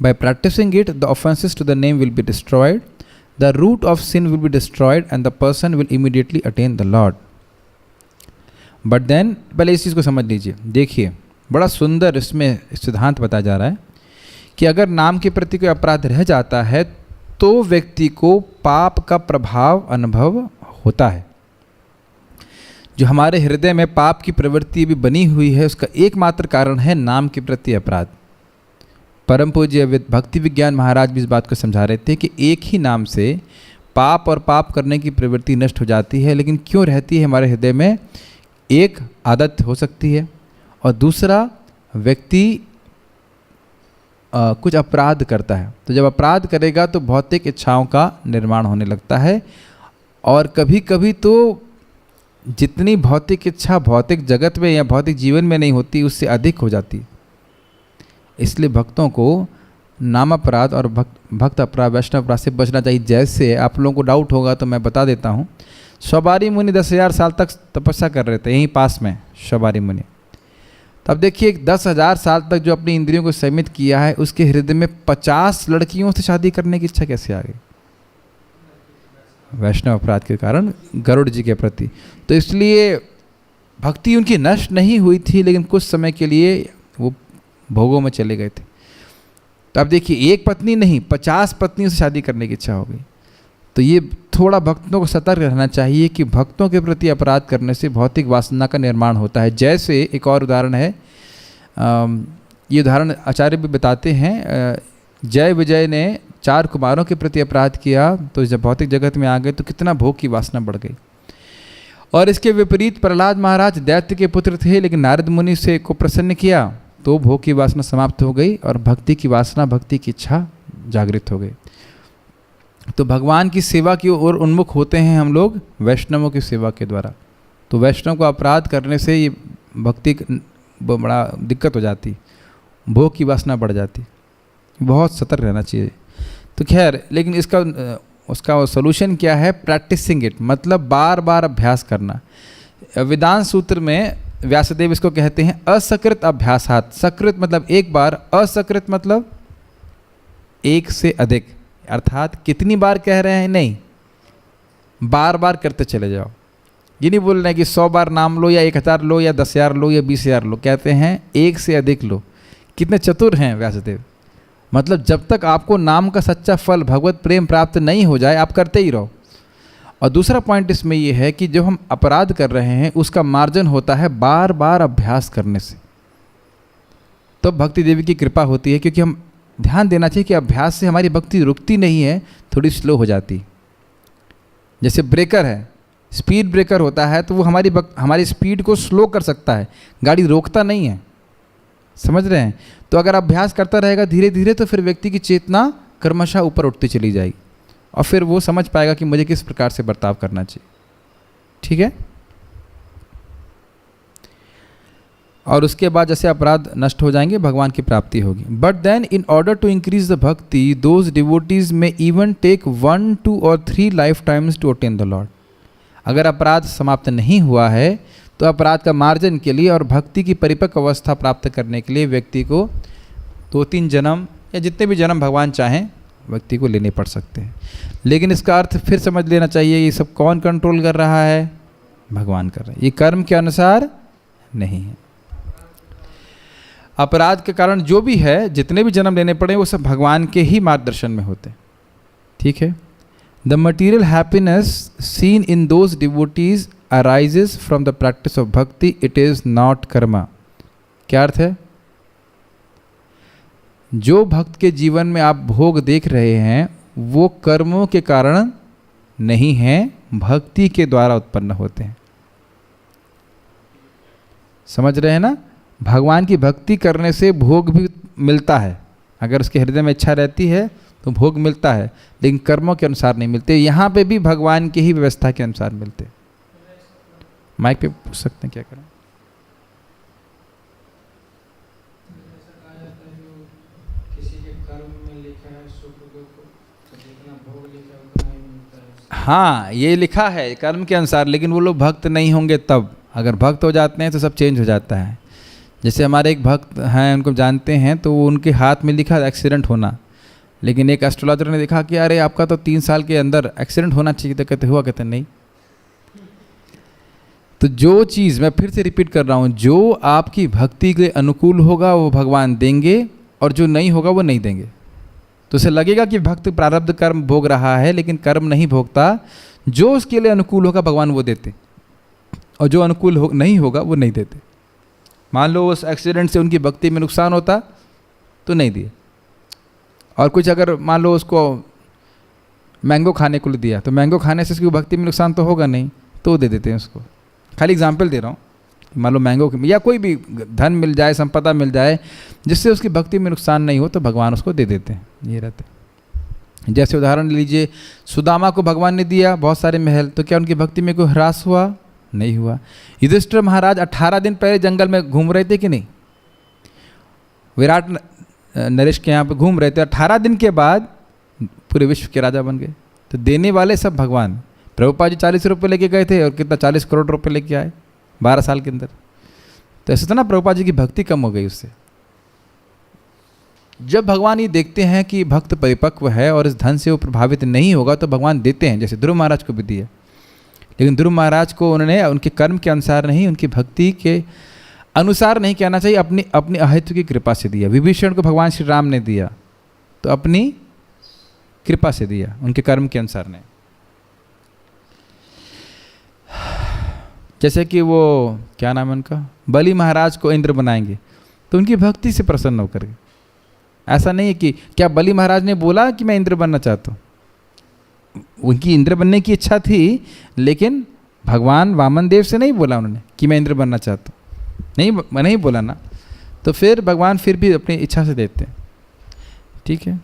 by practicing it, the offenses to the name will be destroyed, the root of sin will be destroyed, and the person will immediately attain the Lord. But then, पहले इस चीज़ को समझ लीजिए। देखिए, बड़ा सुंदर इसमें सिद्धांत बताया जा रहा है कि अगर नाम के प्रति कोई अपराध रह जाता है तो व्यक्ति को पाप का प्रभाव अनुभव होता है। जो हमारे हृदय में पाप की प्रवृत्ति भी बनी हुई है उसका एकमात्र कारण है नाम के प्रति अपराध। परम पूज्य भक्ति विज्ञान महाराज भी इस बात को समझा रहे थे कि एक ही नाम से पाप और पाप करने की प्रवृत्ति नष्ट हो जाती है, लेकिन क्यों रहती है हमारे हृदय में? एक आदत हो सकती है, और दूसरा व्यक्ति कुछ अपराध करता है। तो जब अपराध करेगा तो भौतिक इच्छाओं का निर्माण होने लगता है, और कभी कभी तो जितनी भौतिक इच्छा भौतिक जगत में या भौतिक जीवन में नहीं होती, उससे अधिक हो जाती। इसलिए भक्तों को नाम अपराध और भक्त अपराध वैष्णव अपराध से बचना चाहिए। जैसे आप लोगों को डाउट होगा तो मैं बता देता हूँ। शौबारी मुनि 10,000 साल तक तपस्या कर रहे थे यहीं पास में, शौबारी मुनि। तब देखिए 10,000 साल तक जो अपनी इंद्रियों को संयमित किया है, उसके हृदय में 50 लड़कियों से शादी करने की इच्छा कैसे आ गई? वैष्णव अपराध के कारण, गरुड़ जी के प्रति। तो इसलिए भक्ति उनकी नष्ट नहीं हुई थी, लेकिन कुछ समय के लिए वो भोगों में चले गए थे। तो अब देखिए एक पत्नी नहीं 50 पत्नियों से शादी करने की इच्छा हो गई। तो ये थोड़ा भक्तों को सतर्क रहना चाहिए कि भक्तों के प्रति अपराध करने से भौतिक वासना का निर्माण होता है। जैसे एक और उदाहरण है, ये उदाहरण आचार्य भी बताते हैं। जय विजय ने 4 कुमारों के प्रति अपराध किया, तो जब भौतिक जगत में आ गए तो कितना भोग की वासना बढ़ गई। और इसके विपरीत प्रहलाद महाराज दैत्य के पुत्र थे, लेकिन नारद मुनि से को प्रसन्न किया तो भोग की वासना समाप्त हो गई और भक्ति की वासना, भक्ति की इच्छा जागृत हो गई। तो भगवान की सेवा की ओर उन्मुख होते हैं हम लोग वैष्णवों की सेवा के द्वारा। तो वैष्णव को अपराध करने से ये भक्ति बड़ा दिक्कत हो जाती, भोग की वासना बढ़ जाती। बहुत सतर्क रहना चाहिए। तो खैर, लेकिन उसका सोल्यूशन क्या है? प्रैक्टिसिंग इट, मतलब बार बार अभ्यास करना। वेदांत सूत्र में व्यासदेव इसको कहते हैं असकृत अभ्यासात। सकृत मतलब एक बार, असकृत मतलब एक से अधिक, अर्थात कितनी बार कह रहे हैं, नहीं, बार बार करते चले जाओ। ये नहीं बोल रहे हैं कि 100 बार नाम लो या 1000 लो या 10,000 लो या 20,000 लो, कहते हैं एक से अधिक लो। कितने चतुर हैं व्यासदेव। मतलब जब तक आपको नाम का सच्चा फल भगवत प्रेम प्राप्त नहीं हो जाए, आप करते ही रहो। और दूसरा पॉइंट इसमें यह है कि जो हम अपराध कर रहे हैं उसका मार्जन होता है बार बार अभ्यास करने से। तो भक्ति देवी की कृपा होती है, क्योंकि हम ध्यान देना चाहिए कि अभ्यास से हमारी भक्ति रुकती नहीं है, थोड़ी स्लो हो जाती। जैसे ब्रेकर है, स्पीड ब्रेकर होता है तो वो हमारी स्पीड को स्लो कर सकता है, गाड़ी रोकता नहीं है। समझ रहे हैं? तो अगर अभ्यास करता रहेगा धीरे धीरे, तो फिर व्यक्ति की चेतना क्रमशः ऊपर उठती चली जाएगी और फिर वो समझ पाएगा कि मुझे किस प्रकार से बर्ताव करना चाहिए। ठीक है? और उसके बाद जैसे अपराध नष्ट हो जाएंगे, भगवान की प्राप्ति होगी। But then in order to increase the bhakti, those devotees में इवन टेक 1, 2 और 3 lifetimes to attain the lord. अगर अपराध समाप्त नहीं हुआ है तो अपराध का मार्जन के लिए और भक्ति की परिपक्व अवस्था प्राप्त करने के लिए व्यक्ति को 2-3 जन्म या जितने भी जन्म भगवान चाहें व्यक्ति को लेने पड़ सकते हैं। लेकिन इसका अर्थ फिर समझ लेना चाहिए, ये सब कौन कंट्रोल कर रहा है? भगवान कर रहा है। ये कर्म के अनुसार नहीं है। अपराध के कारण जो भी है, जितने भी जन्म लेने पड़े, वो सब भगवान के ही मार्गदर्शन में होते हैं। ठीक है? The material happiness scene in those devotees arises from the practice of भक्ति, इट इज नॉट कर्मा। क्या अर्थ है? जो भक्त के जीवन में आप भोग देख रहे हैं वो कर्मों के कारण नहीं हैं, भक्ति के द्वारा उत्पन्न होते हैं। समझ रहे हैं ना? भगवान की भक्ति करने से भोग भी मिलता है, अगर उसके हृदय में इच्छा रहती है तो भोग मिलता है, लेकिन कर्मों के अनुसार नहीं मिलते। यहाँ पे भी भगवान की ही व्यवस्था के अनुसार मिलते। माइक पे पूछ सकते हैं, क्या करें? हाँ, ये लिखा है कर्म के अनुसार, लेकिन वो लोग भक्त नहीं होंगे तब। अगर भक्त हो जाते हैं तो सब चेंज हो जाता है। जैसे हमारे एक भक्त हैं, उनको जानते हैं, तो वो उनके हाथ में लिखा एक्सीडेंट होना, लेकिन एक एस्ट्रोलॉजर ने देखा कि अरे आपका तो 3 साल के अंदर एक्सीडेंट होना चाहिए, तो कहते हुआ, कहते नहीं। तो जो चीज़, मैं फिर से रिपीट कर रहा हूँ, जो आपकी भक्ति के अनुकूल होगा वो भगवान देंगे, और जो नहीं होगा वो नहीं देंगे। तो उसे लगेगा कि भक्त प्रारब्ध कर्म भोग रहा है, लेकिन कर्म नहीं भोगता। जो उसके लिए अनुकूल होगा भगवान वो देते, और जो अनुकूल नहीं होगा वो नहीं देते। मान लो उस एक्सीडेंट से उनकी भक्ति में नुकसान होता तो नहीं दिए, और कुछ अगर मान लो उसको मैंगो खाने को दिया, तो मैंगो खाने से उसकी भक्ति में नुकसान तो होगा नहीं, तो दे देते हैं उसको। खाली एग्जाम्पल दे रहा हूँ। मान लो मैंगो या कोई भी धन मिल जाए, संपदा मिल जाए, जिससे उसकी भक्ति में नुकसान नहीं हो, तो भगवान उसको दे देते हैं। ये रहते। जैसे उदाहरण लीजिए, सुदामा को भगवान ने दिया बहुत सारे महल, तो क्या उनकी भक्ति में कोई ह्रास हुआ? नहीं हुआ। युधिष्ठिर महाराज 18 दिन पहले जंगल में घूम रहे थे कि नहीं, विराट नरेश के यहाँ पे घूम रहे थे, 18 दिन के बाद पूरे विश्व के राजा बन गए। तो देने वाले सब भगवान। प्रभुपाद जी 40 रुपये लेके गए थे और कितना 40 करोड़ रुपए लेके आए 12 साल के अंदर। तो ऐसा था ना, प्रभुपाद जी की भक्ति कम हो गई उससे। जब भगवान ये देखते हैं कि भक्त परिपक्व है और इस धन से वो प्रभावित नहीं होगा तो भगवान देते हैं, जैसे ध्रुव महाराज को भी दिया। लेकिन ध्रुव महाराज को उन्होंने उनके कर्म के अनुसार नहीं, उनकी भक्ति के अनुसार नहीं कहना चाहिए, अपनी अपनी अहित्व की कृपा से दिया। विभीषण को भगवान श्री राम ने दिया तो अपनी कृपा से दिया, उनके कर्म के अनुसार नहीं। जैसे कि वो क्या नाम है उनका, बलि महाराज को इंद्र बनाएंगे तो उनकी भक्ति से प्रसन्न होकर के। ऐसा नहीं है कि क्या बलि महाराज ने बोला कि मैं इंद्र बनना चाहता हूँ, उनकी इंद्र बनने की इच्छा थी, लेकिन भगवान वामन देव से नहीं बोला उन्होंने कि मैं इंद्र बनना चाहता हूँ, नहीं बोला ना। तो फिर भगवान फिर भी अपनी इच्छा से देते हैं। ठीक है।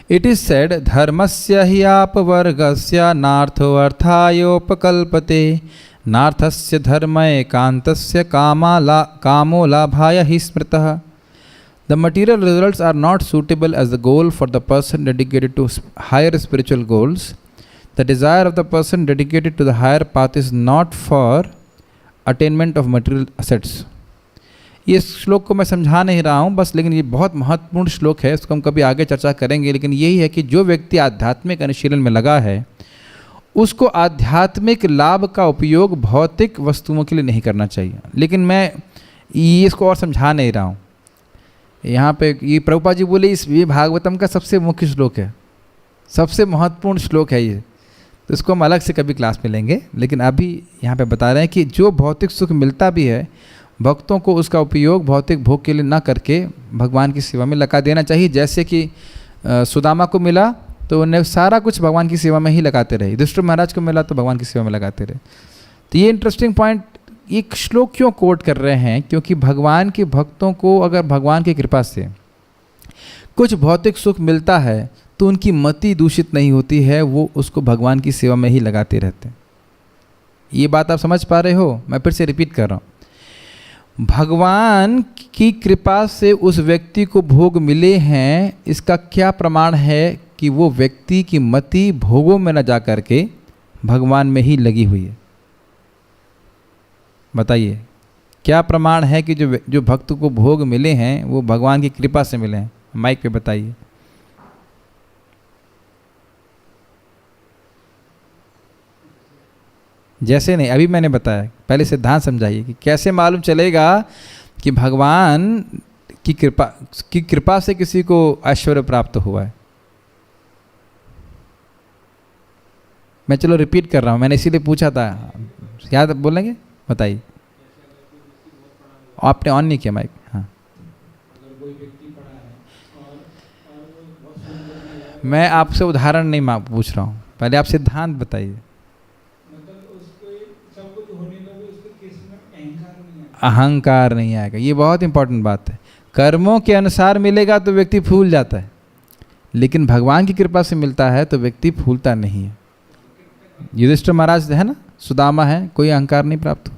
इट इज सेड धर्मस्य हि आपवर्गस्य नार्थो अर्थायोपकल्पते नार्थस्य धर्म एकांतस्य कामो लाभाय हि स्मृतः। The material results are not suitable as the goal for the person dedicated to higher spiritual goals. The desire of the person dedicated to the higher path is not for attainment of material assets. ये श्लोक को मैं समझा नहीं रहा हूँ बस, लेकिन ये बहुत महत्वपूर्ण श्लोक है, इसको हम कभी आगे चर्चा करेंगे। लेकिन यही है कि जो व्यक्ति आध्यात्मिक अनुशीलन में लगा है उसको आध्यात्मिक लाभ का उपयोग भौतिक वस्तुओं के लिए नहीं करना चाहिए। लेकिन मैं ये इसको और समझा नहीं रहा हूँ। यहाँ पे ये प्रभुपाद जी बोले ये भागवतम का सबसे मुख्य श्लोक है, सबसे महत्वपूर्ण श्लोक है ये, तो इसको हम अलग से कभी क्लास में लेंगे। लेकिन अभी यहाँ पे बता रहे हैं कि जो भौतिक सुख मिलता भी है भक्तों को उसका उपयोग भौतिक भोग के लिए ना करके भगवान की सेवा में लगा देना चाहिए। जैसे कि सुदामा को मिला तो उन्हें सारा कुछ भगवान की सेवा में ही लगाते रहे, युधिष्ठिर महाराज को मिला तो भगवान की सेवा में लगाते रहे। तो ये इंटरेस्टिंग पॉइंट, एक श्लोक क्यों कोट कर रहे हैं, क्योंकि भगवान के भक्तों को अगर भगवान की कृपा से कुछ भौतिक सुख मिलता है तो उनकी मति दूषित नहीं होती है, वो उसको भगवान की सेवा में ही लगाते रहते हैं। ये बात आप समझ पा रहे हो? मैं फिर से रिपीट कर रहा हूँ, भगवान की कृपा से उस व्यक्ति को भोग मिले हैं, इसका क्या प्रमाण है कि वो व्यक्ति की मति भोगों में न जा करके भगवान में ही लगी हुई है? बताइए क्या प्रमाण है कि जो भक्त को भोग मिले हैं वो भगवान की कृपा से मिले हैं? माइक पे बताइए। जैसे नहीं, अभी मैंने बताया, पहले सिद्धांत समझाइए कि कैसे मालूम चलेगा कि भगवान की कृपा से किसी को ऐश्वर्य प्राप्त हुआ है। मैं चलो रिपीट कर रहा हूँ, मैंने इसीलिए पूछा था, याद बोलेंगे? बताइए। आपने ऑन नहीं किया माइक। हाँ, मैं आपसे उदाहरण नहीं पूछ रहा हूँ, पहले आप सिद्धांत बताइए। अहंकार नहीं आएगा, ये बहुत इंपॉर्टेंट बात है। कर्मों के अनुसार मिलेगा तो व्यक्ति फूल जाता है, लेकिन भगवान की कृपा से मिलता है तो व्यक्ति फूलता नहीं है। युधिष्ठिर महाराज है ना, सुदामा है, कोई अहंकार नहीं प्राप्त।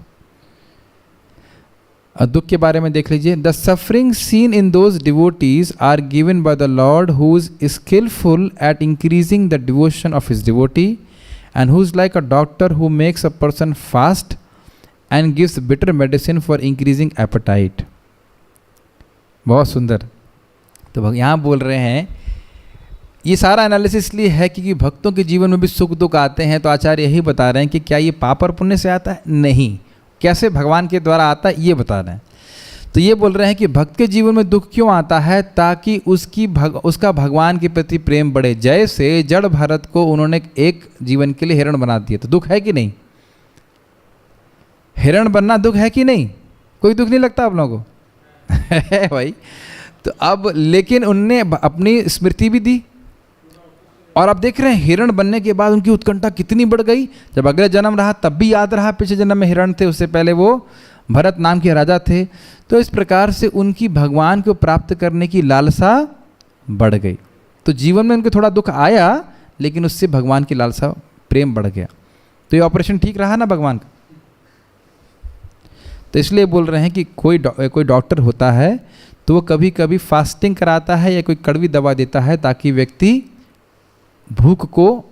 दुख के बारे में देख लीजिए, the suffering seen in those devotees are given by the lord who is skilful at increasing the devotion of his devotee and who is like a doctor who makes a person fast and gives bitter medicine for increasing appetite. बहुत सुंदर। तो यहाँ बोल रहे हैं, ये सारा analysis इसलिए है क्योंकि भक्तों के जीवन में भी सुख दुख आते हैं, तो आचार्य यही बता रहे हैं कि क्या ये पाप और पुण्य से आता है? नहीं। कैसे भगवान के द्वारा आता है ये बता रहे हैं। तो ये बोल रहे हैं कि भक्त के जीवन में दुख क्यों आता है, ताकि उसका भगवान के प्रति प्रेम बढ़े। जैसे जड़ भरत को उन्होंने एक जीवन के लिए हिरण बना दिया, तो दुख है कि नहीं? हिरण बनना दुख है कि नहीं? कोई दुख नहीं लगता आप लोगों को? है भाई। तो अब लेकिन उनने अपनी स्मृति भी दी, और अब देख रहे हैं हिरण बनने के बाद उनकी उत्कंठा कितनी बढ़ गई। जब अगले जन्म रहा तब भी याद रहा पिछले जन्म में हिरण थे, उससे पहले वो भरत नाम के राजा थे। तो इस प्रकार से उनकी भगवान को प्राप्त करने की लालसा बढ़ गई। तो जीवन में उनके थोड़ा दुख आया, लेकिन उससे भगवान की लालसा प्रेम बढ़ गया। तो ये ऑपरेशन ठीक रहा ना भगवान का? तो इसलिए बोल रहे हैं कि कोई डॉक्टर होता है तो वो कभी कभी फास्टिंग कराता है या कोई कड़वी दवा देता है ताकि व्यक्ति भूख को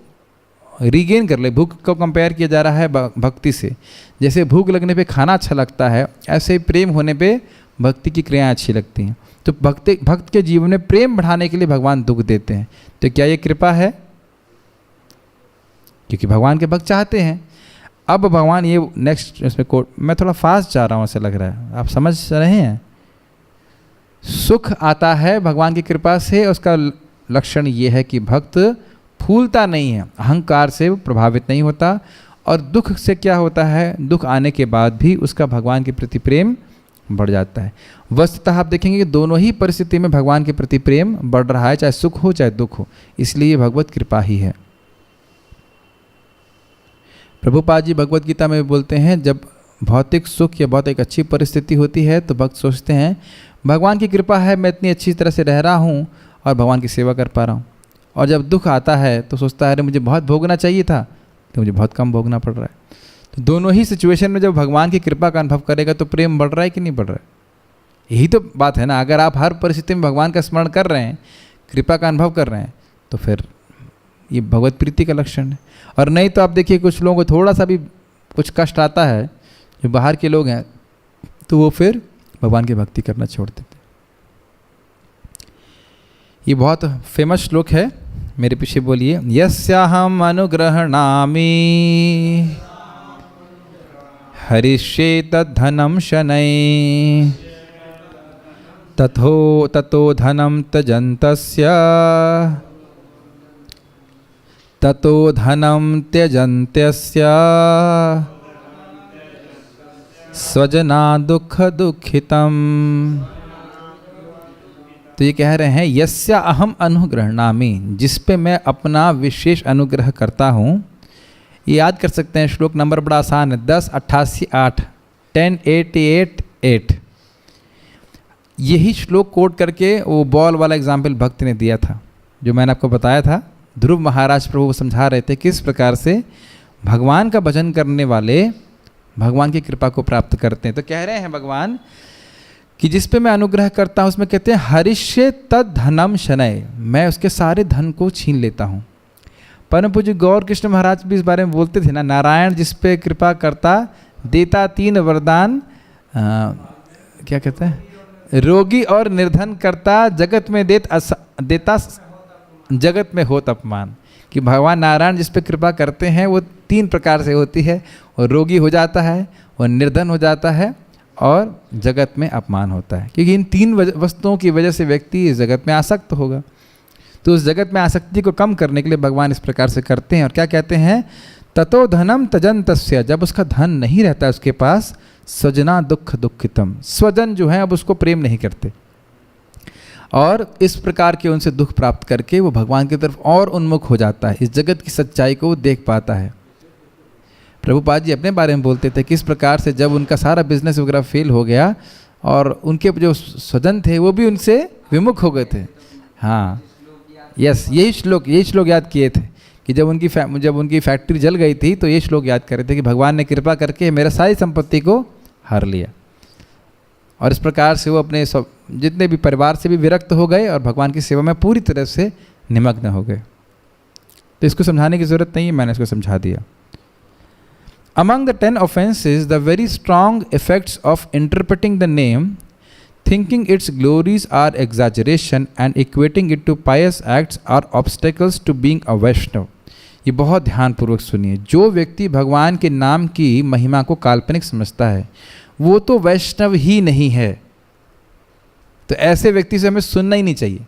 रीगेन कर ले। भूख को कंपेयर किया जा रहा है भक्ति से। जैसे भूख लगने पे खाना अच्छा लगता है, ऐसे ही प्रेम होने पे भक्ति की क्रियाएं अच्छी लगती हैं। तो भक्त के जीवन में प्रेम बढ़ाने के लिए भगवान दुख देते हैं। तो क्या ये कृपा है? क्योंकि भगवान के भक्त चाहते हैं। अब भगवान ये नेक्स्ट इसमें कोट, मैं थोड़ा फास्ट जा रहा हूँ ऐसा लग रहा है, आप समझ रहे हैं? सुख आता है भगवान की कृपा से, उसका लक्षण ये है कि भक्त फूलता नहीं है, अहंकार से प्रभावित नहीं होता। और दुख से क्या होता है, दुख आने के बाद भी उसका भगवान के प्रति प्रेम बढ़ जाता है। वस्तुतः आप देखेंगे कि दोनों ही परिस्थिति में भगवान के प्रति प्रेम बढ़ रहा है, चाहे सुख हो चाहे दुख हो। इसलिए भगवत कृपा ही है। प्रभुपाद जी भगवत गीता में बोलते हैं, जब भौतिक सुख या बहुत एक अच्छी परिस्थिति होती है तो भक्त सोचते हैं भगवान की कृपा है, मैं इतनी अच्छी तरह से रह रहा हूँ और भगवान की सेवा कर पा रहा हूँ। और जब दुख आता है तो सोचता है अरे मुझे बहुत भोगना चाहिए था तो मुझे बहुत कम भोगना पड़ रहा है। तो दोनों ही सिचुएशन में जब भगवान की कृपा का अनुभव करेगा तो प्रेम बढ़ रहा है कि नहीं बढ़ रहा है? यही तो बात है ना। अगर आप हर परिस्थिति में भगवान का स्मरण कर रहे हैं, कृपा का अनुभव कर रहे हैं, तो फिर ये भगवत प्रीति का लक्षण है। और नहीं तो आप देखिए कुछ लोगों को थोड़ा सा भी कुछ कष्ट आता है, जो बाहर के लोग हैं, तो वो फिर भगवान की भक्ति करना छोड़ देते हैं। ये बहुत फेमस श्लोक है, मेरे पीछे बोलिए। यस्याहम अनुग्रहणामि हरिष्ये तद्धनम शनै ततो धनम त्यजन्त्यस्य स्वजना दुख दुखितम। तो ये कह रहे हैं यस्या अहम अनुग्रहणामि, जिस पे मैं अपना विशेष अनुग्रह करता हूँ। ये याद कर सकते हैं, श्लोक नंबर बड़ा आसान है, 1088 1088। यही श्लोक कोट करके वो बॉल वाला एग्जाम्पल भक्त ने दिया था, जो मैंने आपको बताया था। ध्रुव महाराज प्रभु समझा रहे थे किस प्रकार से भगवान का भजन करने वाले भगवान की कृपा को प्राप्त करते हैं। तो कह रहे हैं भगवान कि जिस पे मैं अनुग्रह करता हूँ उसमें कहते हैं हरिष्ये तद धनम शनय, मैं उसके सारे धन को छीन लेता हूँ। परम पूज्य गौर कृष्ण महाराज भी इस बारे में बोलते थे ना, नारायण जिस पे कृपा करता देता 3 वरदान, क्या कहते हैं, रोगी और निर्धन करता जगत में देता जगत में होत अपमान। कि भगवान नारायण जिस पे कृपा करते हैं वो 3 प्रकार से होती है, और रोगी हो जाता है, वो निर्धन हो जाता है, और जगत में अपमान होता है। क्योंकि इन 3 वस्तुओं की वजह से व्यक्ति इस जगत में आसक्त होगा। तो उस जगत में आसक्ति को कम करने के लिए भगवान इस प्रकार से करते हैं। और क्या कहते हैं, ततो धनम तजन्तस्य, जब उसका धन नहीं रहता उसके पास, स्वजना दुख दुखितम, स्वजन जो है अब उसको प्रेम नहीं करते, और इस प्रकार के उनसे दुख प्राप्त करके वो भगवान की तरफ और उन्मुख हो जाता है, इस जगत की सच्चाई को वो देख पाता है। प्रभुपाद जी अपने बारे में बोलते थे किस प्रकार से जब उनका सारा बिजनेस वगैरह फेल हो गया और उनके जो स्वजन थे वो भी उनसे विमुख हो गए थे। हाँ यस, यही श्लोक याद किए थे कि जब उनकी फैक्ट्री जल गई थी तो ये श्लोक याद कर रहे थे कि भगवान ने कृपा करके मेरा सारी संपत्ति को हर लिया। और इस प्रकार से वो अपने जितने भी परिवार से भी विरक्त हो गए और भगवान की सेवा में पूरी तरह से निमग्न हो गए। तो इसको समझाने की ज़रूरत नहीं है, मैंने इसको समझा दिया। Among the 10 offenses, the very strong effects of interpreting the name, thinking its glories are exaggeration and equating it to pious acts are obstacles to being a Vaishnav. ये बहुत ध्यानपूर्वक सुनिए। जो व्यक्ति भगवान के नाम की महिमा को काल्पनिक समझता है वो तो वैष्णव ही नहीं है। तो ऐसे व्यक्ति से हमें सुनना ही नहीं चाहिए।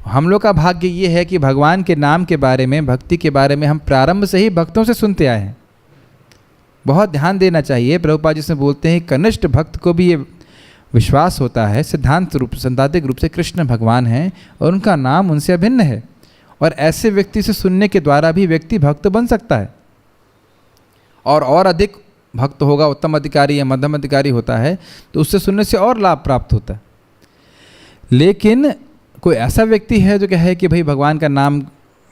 हम लोग का भाग्य ये है कि भगवान के नाम के बारे में, भक्ति के बारे में हम प्रारंभ से ही भक्तों से सुनते आए हैं। बहुत ध्यान देना चाहिए। प्रभुपाद जी से बोलते हैं कनिष्ठ भक्त को भी ये विश्वास होता है सैद्धांतिक रूप से कृष्ण भगवान हैं और उनका नाम उनसे अभिन्न है, और ऐसे व्यक्ति से सुनने के द्वारा भी व्यक्ति भक्त बन सकता है और अधिक भक्त होगा। उत्तम अधिकारी या मध्यम अधिकारी होता है तो उससे सुनने से और लाभ प्राप्त होता है। लेकिन कोई ऐसा व्यक्ति है जो कहे कि भाई भगवान का नाम,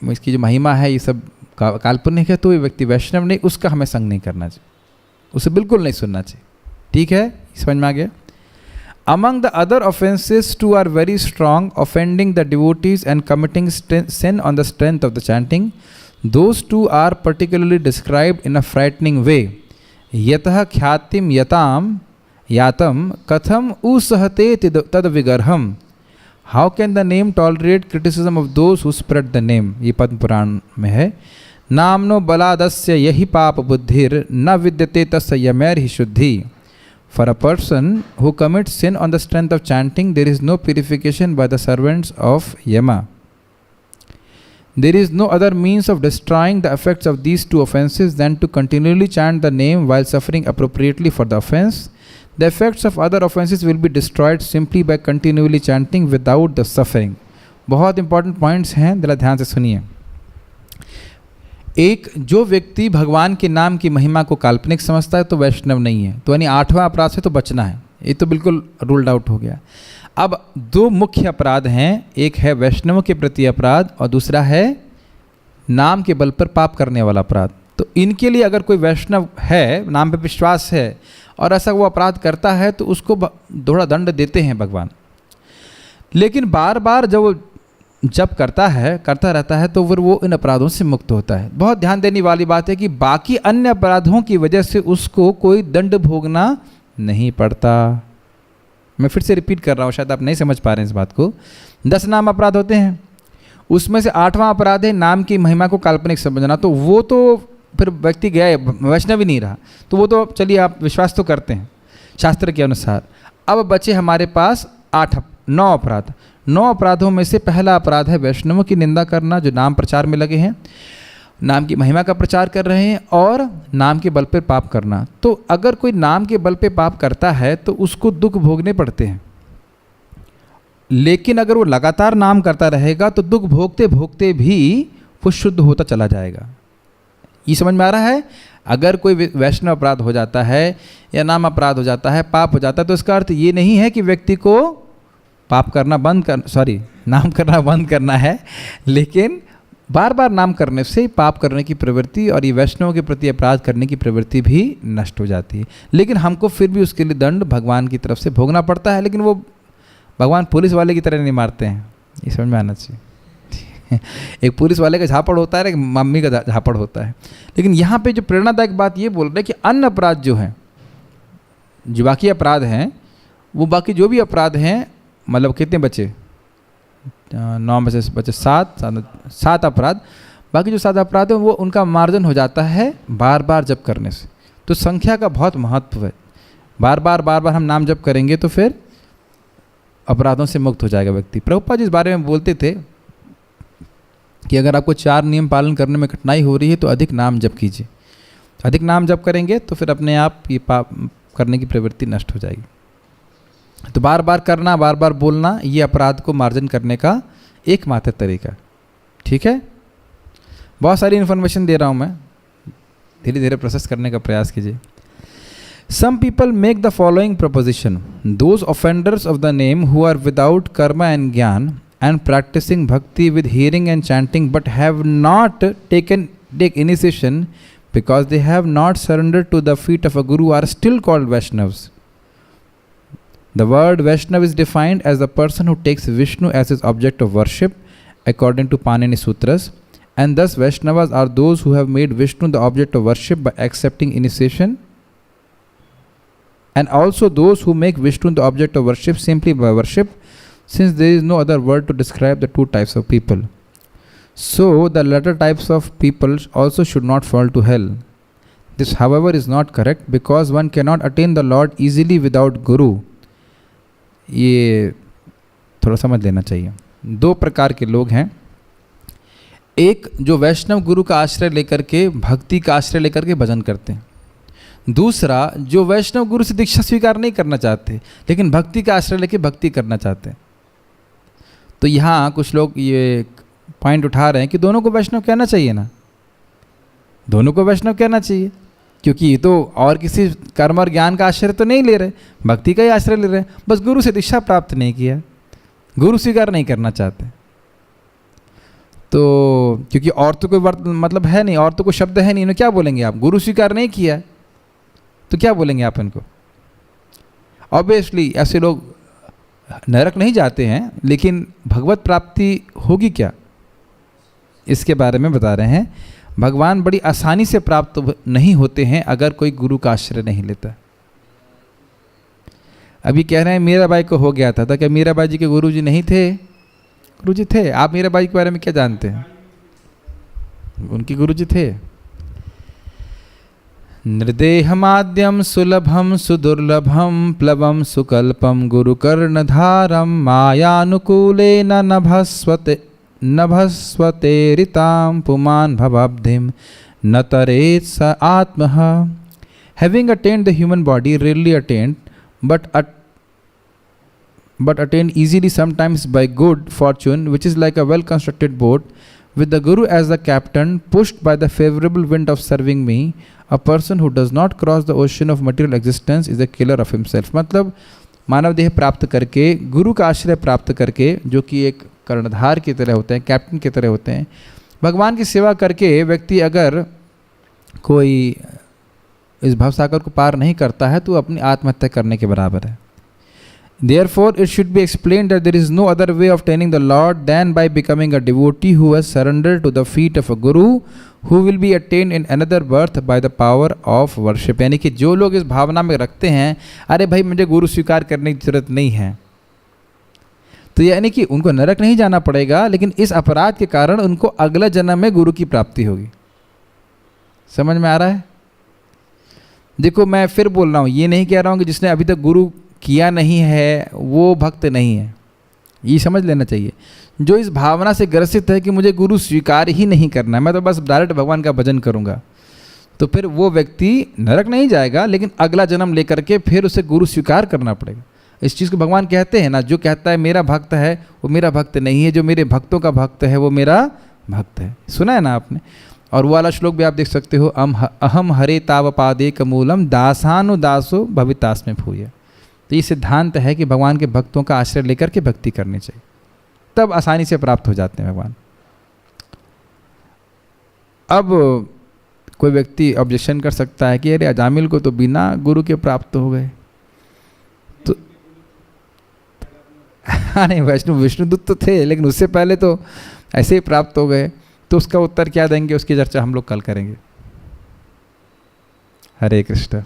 इसकी जो महिमा है ये सब काल्पनिक है, तो ये व्यक्ति वैष्णव नहीं, उसका हमें संग नहीं करना चाहिए, उसे बिल्कुल नहीं सुनना चाहिए। ठीक है, समझ में आ गया। Among the other offenses two are very strong, offending the devotees and committing sin on the strength of the chanting. Those two are particularly described in a frightening way. Yatah khyatim yatam katham usahate tad vigarham. How can the name tolerate criticism of those who spread the name? ये पद्म पुराण में है। नामनो बलादस्य यही पाप बुद्धिर न विद्यते तस्य यमैर ही शुद्धि। For a person who commits sin on the strength of chanting, there is no purification by the servants of Yama. There is no other means of destroying the effects of these two offenses than to continually chant the name while suffering appropriately for the offense. The effects of other offenses will be destroyed simply by continually chanting without the suffering. बहुत important points हैं, जरा ध्यान से सुनिए। एक जो व्यक्ति भगवान के नाम की महिमा को काल्पनिक समझता है तो वैष्णव नहीं है, तो यानी 8वां अपराध से तो बचना है, ये तो बिल्कुल रूल्ड आउट हो गया। अब दो मुख्य अपराध हैं, एक है वैष्णव के प्रति अपराध और दूसरा है नाम के बल पर पाप करने वाला अपराध। तो इनके लिए अगर कोई वैष्णव है, नाम पे विश्वास है और ऐसा वो अपराध करता है तो उसको थोड़ा दंड देते हैं भगवान। लेकिन बार बार जब करता रहता है तो फिर वो इन अपराधों से मुक्त होता है। बहुत ध्यान देने वाली बात है कि बाकी अन्य अपराधों की वजह से उसको कोई दंड भोगना नहीं पड़ता। मैं फिर से रिपीट कर रहा हूँ, शायद आप नहीं समझ पा रहे हैं इस बात को। 10 नाम अपराध होते हैं, उसमें से 8वां अपराध है नाम की महिमा को काल्पनिक समझना। तो वो तो फिर व्यक्ति गया, वैष्णव ही नहीं रहा, तो वो तो चलिए आप विश्वास तो करते हैं शास्त्र के अनुसार। अब बचे हमारे पास 9 अपराध। 9 अपराधों में से पहला अपराध है वैष्णवों की निंदा करना, जो नाम प्रचार में लगे हैं, नाम की महिमा का प्रचार कर रहे हैं और नाम के बल पर पाप करना। तो अगर कोई नाम के बल पे पाप करता है तो उसको दुख भोगने पड़ते हैं, लेकिन अगर वो लगातार नाम करता रहेगा तो दुख भोगते भोगते भी वो शुद्ध होता चला जाएगा। ये समझ में आ रहा है? अगर कोई वैष्णव अपराध हो जाता है या नाम अपराध हो जाता है, पाप हो जाता है, तो इसका अर्थ ये नहीं है कि व्यक्ति को नाम करना बंद करना है, लेकिन बार बार नाम करने से पाप करने की प्रवृत्ति और ये वैष्णव के प्रति अपराध करने की प्रवृत्ति भी नष्ट हो जाती है। लेकिन हमको फिर भी उसके लिए दंड भगवान की तरफ से भोगना पड़ता है, लेकिन वो भगवान पुलिस वाले की तरह नहीं मारते हैं, ये समझ में आना चाहिए। एक पुलिस वाले का झापड़ होता है, एक मम्मी का झापड़ होता है। लेकिन यहाँ पे जो प्रेरणादायक बात ये बोल रहे हैं कि अन्य अपराध जो हैं, जो बाकी अपराध हैं, वो बाकी जो भी अपराध हैं, मतलब कितने बचे? 9 में से बचे 7 अपराध। बाकी जो 7 अपराध हैं वो उनका मार्जन हो जाता है बार बार जप करने से। तो संख्या का बहुत महत्व है। बार बार हम नाम जप करेंगे तो फिर अपराधों से मुक्त हो जाएगा व्यक्ति। प्रभुपाद जी इस बारे में बोलते थे कि अगर आपको 4 नियम पालन करने में कठिनाई हो रही है तो अधिक नाम जप कीजिए। अधिक नाम जप करेंगे तो फिर अपने आप ये पाप करने की प्रवृत्ति नष्ट हो जाएगी। तो बार बार करना, बार बार बोलना, ये अपराध को मार्जन करने का एकमात्र तरीका। ठीक है, बहुत सारी इन्फॉर्मेशन दे रहा हूँ मैं, धीरे धीरे प्रोसेस करने का प्रयास कीजिए। Some people make the following proposition: those offenders of the name who are without karma and jnana and practicing bhakti with hearing and chanting but have not take initiation because they have not surrendered to the feet of a guru are still called Vaishnavas. The word Vaishnav is defined as the person who takes Vishnu as his object of worship according to Panini Sutras, and thus Vaishnavas are those who have made Vishnu the object of worship by accepting initiation, and also those who make Vishnu the object of worship simply by worship, since there is no other word to describe the two types of people. So the latter types of people also should not fall to hell. This, however, is not correct because one cannot attain the Lord easily without Guru. ये थोड़ा समझ लेना चाहिए। 2 प्रकार के लोग हैं, एक जो वैष्णव गुरु का आश्रय लेकर के, भक्ति का आश्रय लेकर के भजन करते हैं, दूसरा जो वैष्णव गुरु से दीक्षा स्वीकार नहीं करना चाहते लेकिन भक्ति का आश्रय लेकर भक्ति करना चाहते हैं। तो यहाँ कुछ लोग ये पॉइंट उठा रहे हैं कि दोनों को वैष्णव कहना चाहिए ना, दोनों को वैष्णव कहना चाहिए, क्योंकि ये तो और किसी कर्म और ज्ञान का आश्रय तो नहीं ले रहे, भक्ति का ही आश्रय ले रहे हैं, बस गुरु से दीक्षा प्राप्त नहीं किया, गुरु स्वीकार नहीं करना चाहते। तो क्योंकि और तो कोई मतलब है नहीं, और तो कोई शब्द है नहीं, इन्हें क्या बोलेंगे आप? गुरु स्वीकार नहीं किया तो क्या बोलेंगे आप इनको? ऑब्वियसली ऐसे लोग नरक नहीं जाते हैं, लेकिन भगवत प्राप्ति होगी क्या, इसके बारे में बता रहे हैं। भगवान बड़ी आसानी से प्राप्त नहीं होते हैं अगर कोई गुरु का आश्रय नहीं लेता। अभी कह रहे हैं मीराबाई को हो गया था, तो क्या मीराबाई जी के गुरु जी नहीं थे? गुरु जी थे। आप मीराबाई के बारे में क्या जानते हैं? उनके गुरु जी थे। नृदेहमाद्यम सुलभम सुदुर्लभम प्लवम सुकल्पम गुरुकर्णधारम मायानुकूलेन नभस्वते ऋताम पुमान भवाब्धिम न तरेत स आत्मः। Having attained the human body, rarely attained, but attained easily sometimes by good fortune, which is like a well-constructed boat, with the Guru as the captain, pushed by the favorable wind of serving me, a person who does not cross the ocean of material existence is a killer of himself। मतलब मानव देह प्राप्त करके, गुरु का आश्रय प्राप्त करके, जो कि एक कर्णधार की तरह होते हैं, कैप्टन की तरह होते हैं, भगवान की सेवा करके व्यक्ति अगर कोई इस भवसागर को पार नहीं करता है तो अपनी आत्महत्या करने के बराबर है। Therefore, it should be explained that there is no other way of attaining the Lord than by becoming a devotee who has surrendered to the feet of a Guru, who will be attained in another birth by the power of worship। यानी कि जो लोग इस भावना में रखते हैं, अरे भाई मुझे गुरु स्वीकार करने की जरूरत नहीं है, तो यानी कि उनको नरक नहीं जाना पड़ेगा, लेकिन इस अपराध के कारण उनको अगले जन्म में गुरु की प्राप्ति होगी। समझ में आ रहा है? देखो मैं फिर बोल रहा हूँ, ये नहीं कह रहा हूँ कि जिसने अभी तक गुरु किया नहीं है वो भक्त नहीं है, ये समझ लेना चाहिए। जो इस भावना से ग्रसित है कि मुझे गुरु स्वीकार ही नहीं करना है, मैं तो बस डायरेक्ट भगवान का भजन करूँगा, तो फिर वो व्यक्ति नरक नहीं जाएगा, लेकिन अगला जन्म लेकर के फिर उसे गुरु स्वीकार करना पड़ेगा। इस चीज़ को भगवान कहते हैं ना, जो कहता है मेरा भक्त है वो मेरा भक्त नहीं है, जो मेरे भक्तों का भक्त है वो मेरा भक्त है। सुना है ना आपने? और वो वाला श्लोक भी आप देख सकते हो, अहम हरे तावपादे कमूलम दासानुदासो भवितास्मे भूय। तो ये सिद्धांत है कि भगवान के भक्तों का आश्रय लेकर के भक्ति करनी चाहिए, तब आसानी से प्राप्त हो जाते हैं भगवान। अब कोई व्यक्ति ऑब्जेक्शन कर सकता है कि अरे अजामिल को तो बिना गुरु के प्राप्त हो गए, तो हाँ नहीं, विष्णुदूत तो थे, लेकिन उससे पहले तो ऐसे ही प्राप्त हो गए, तो उसका उत्तर क्या देंगे, उसकी चर्चा हम लोग कल करेंगे। हरे कृष्ण।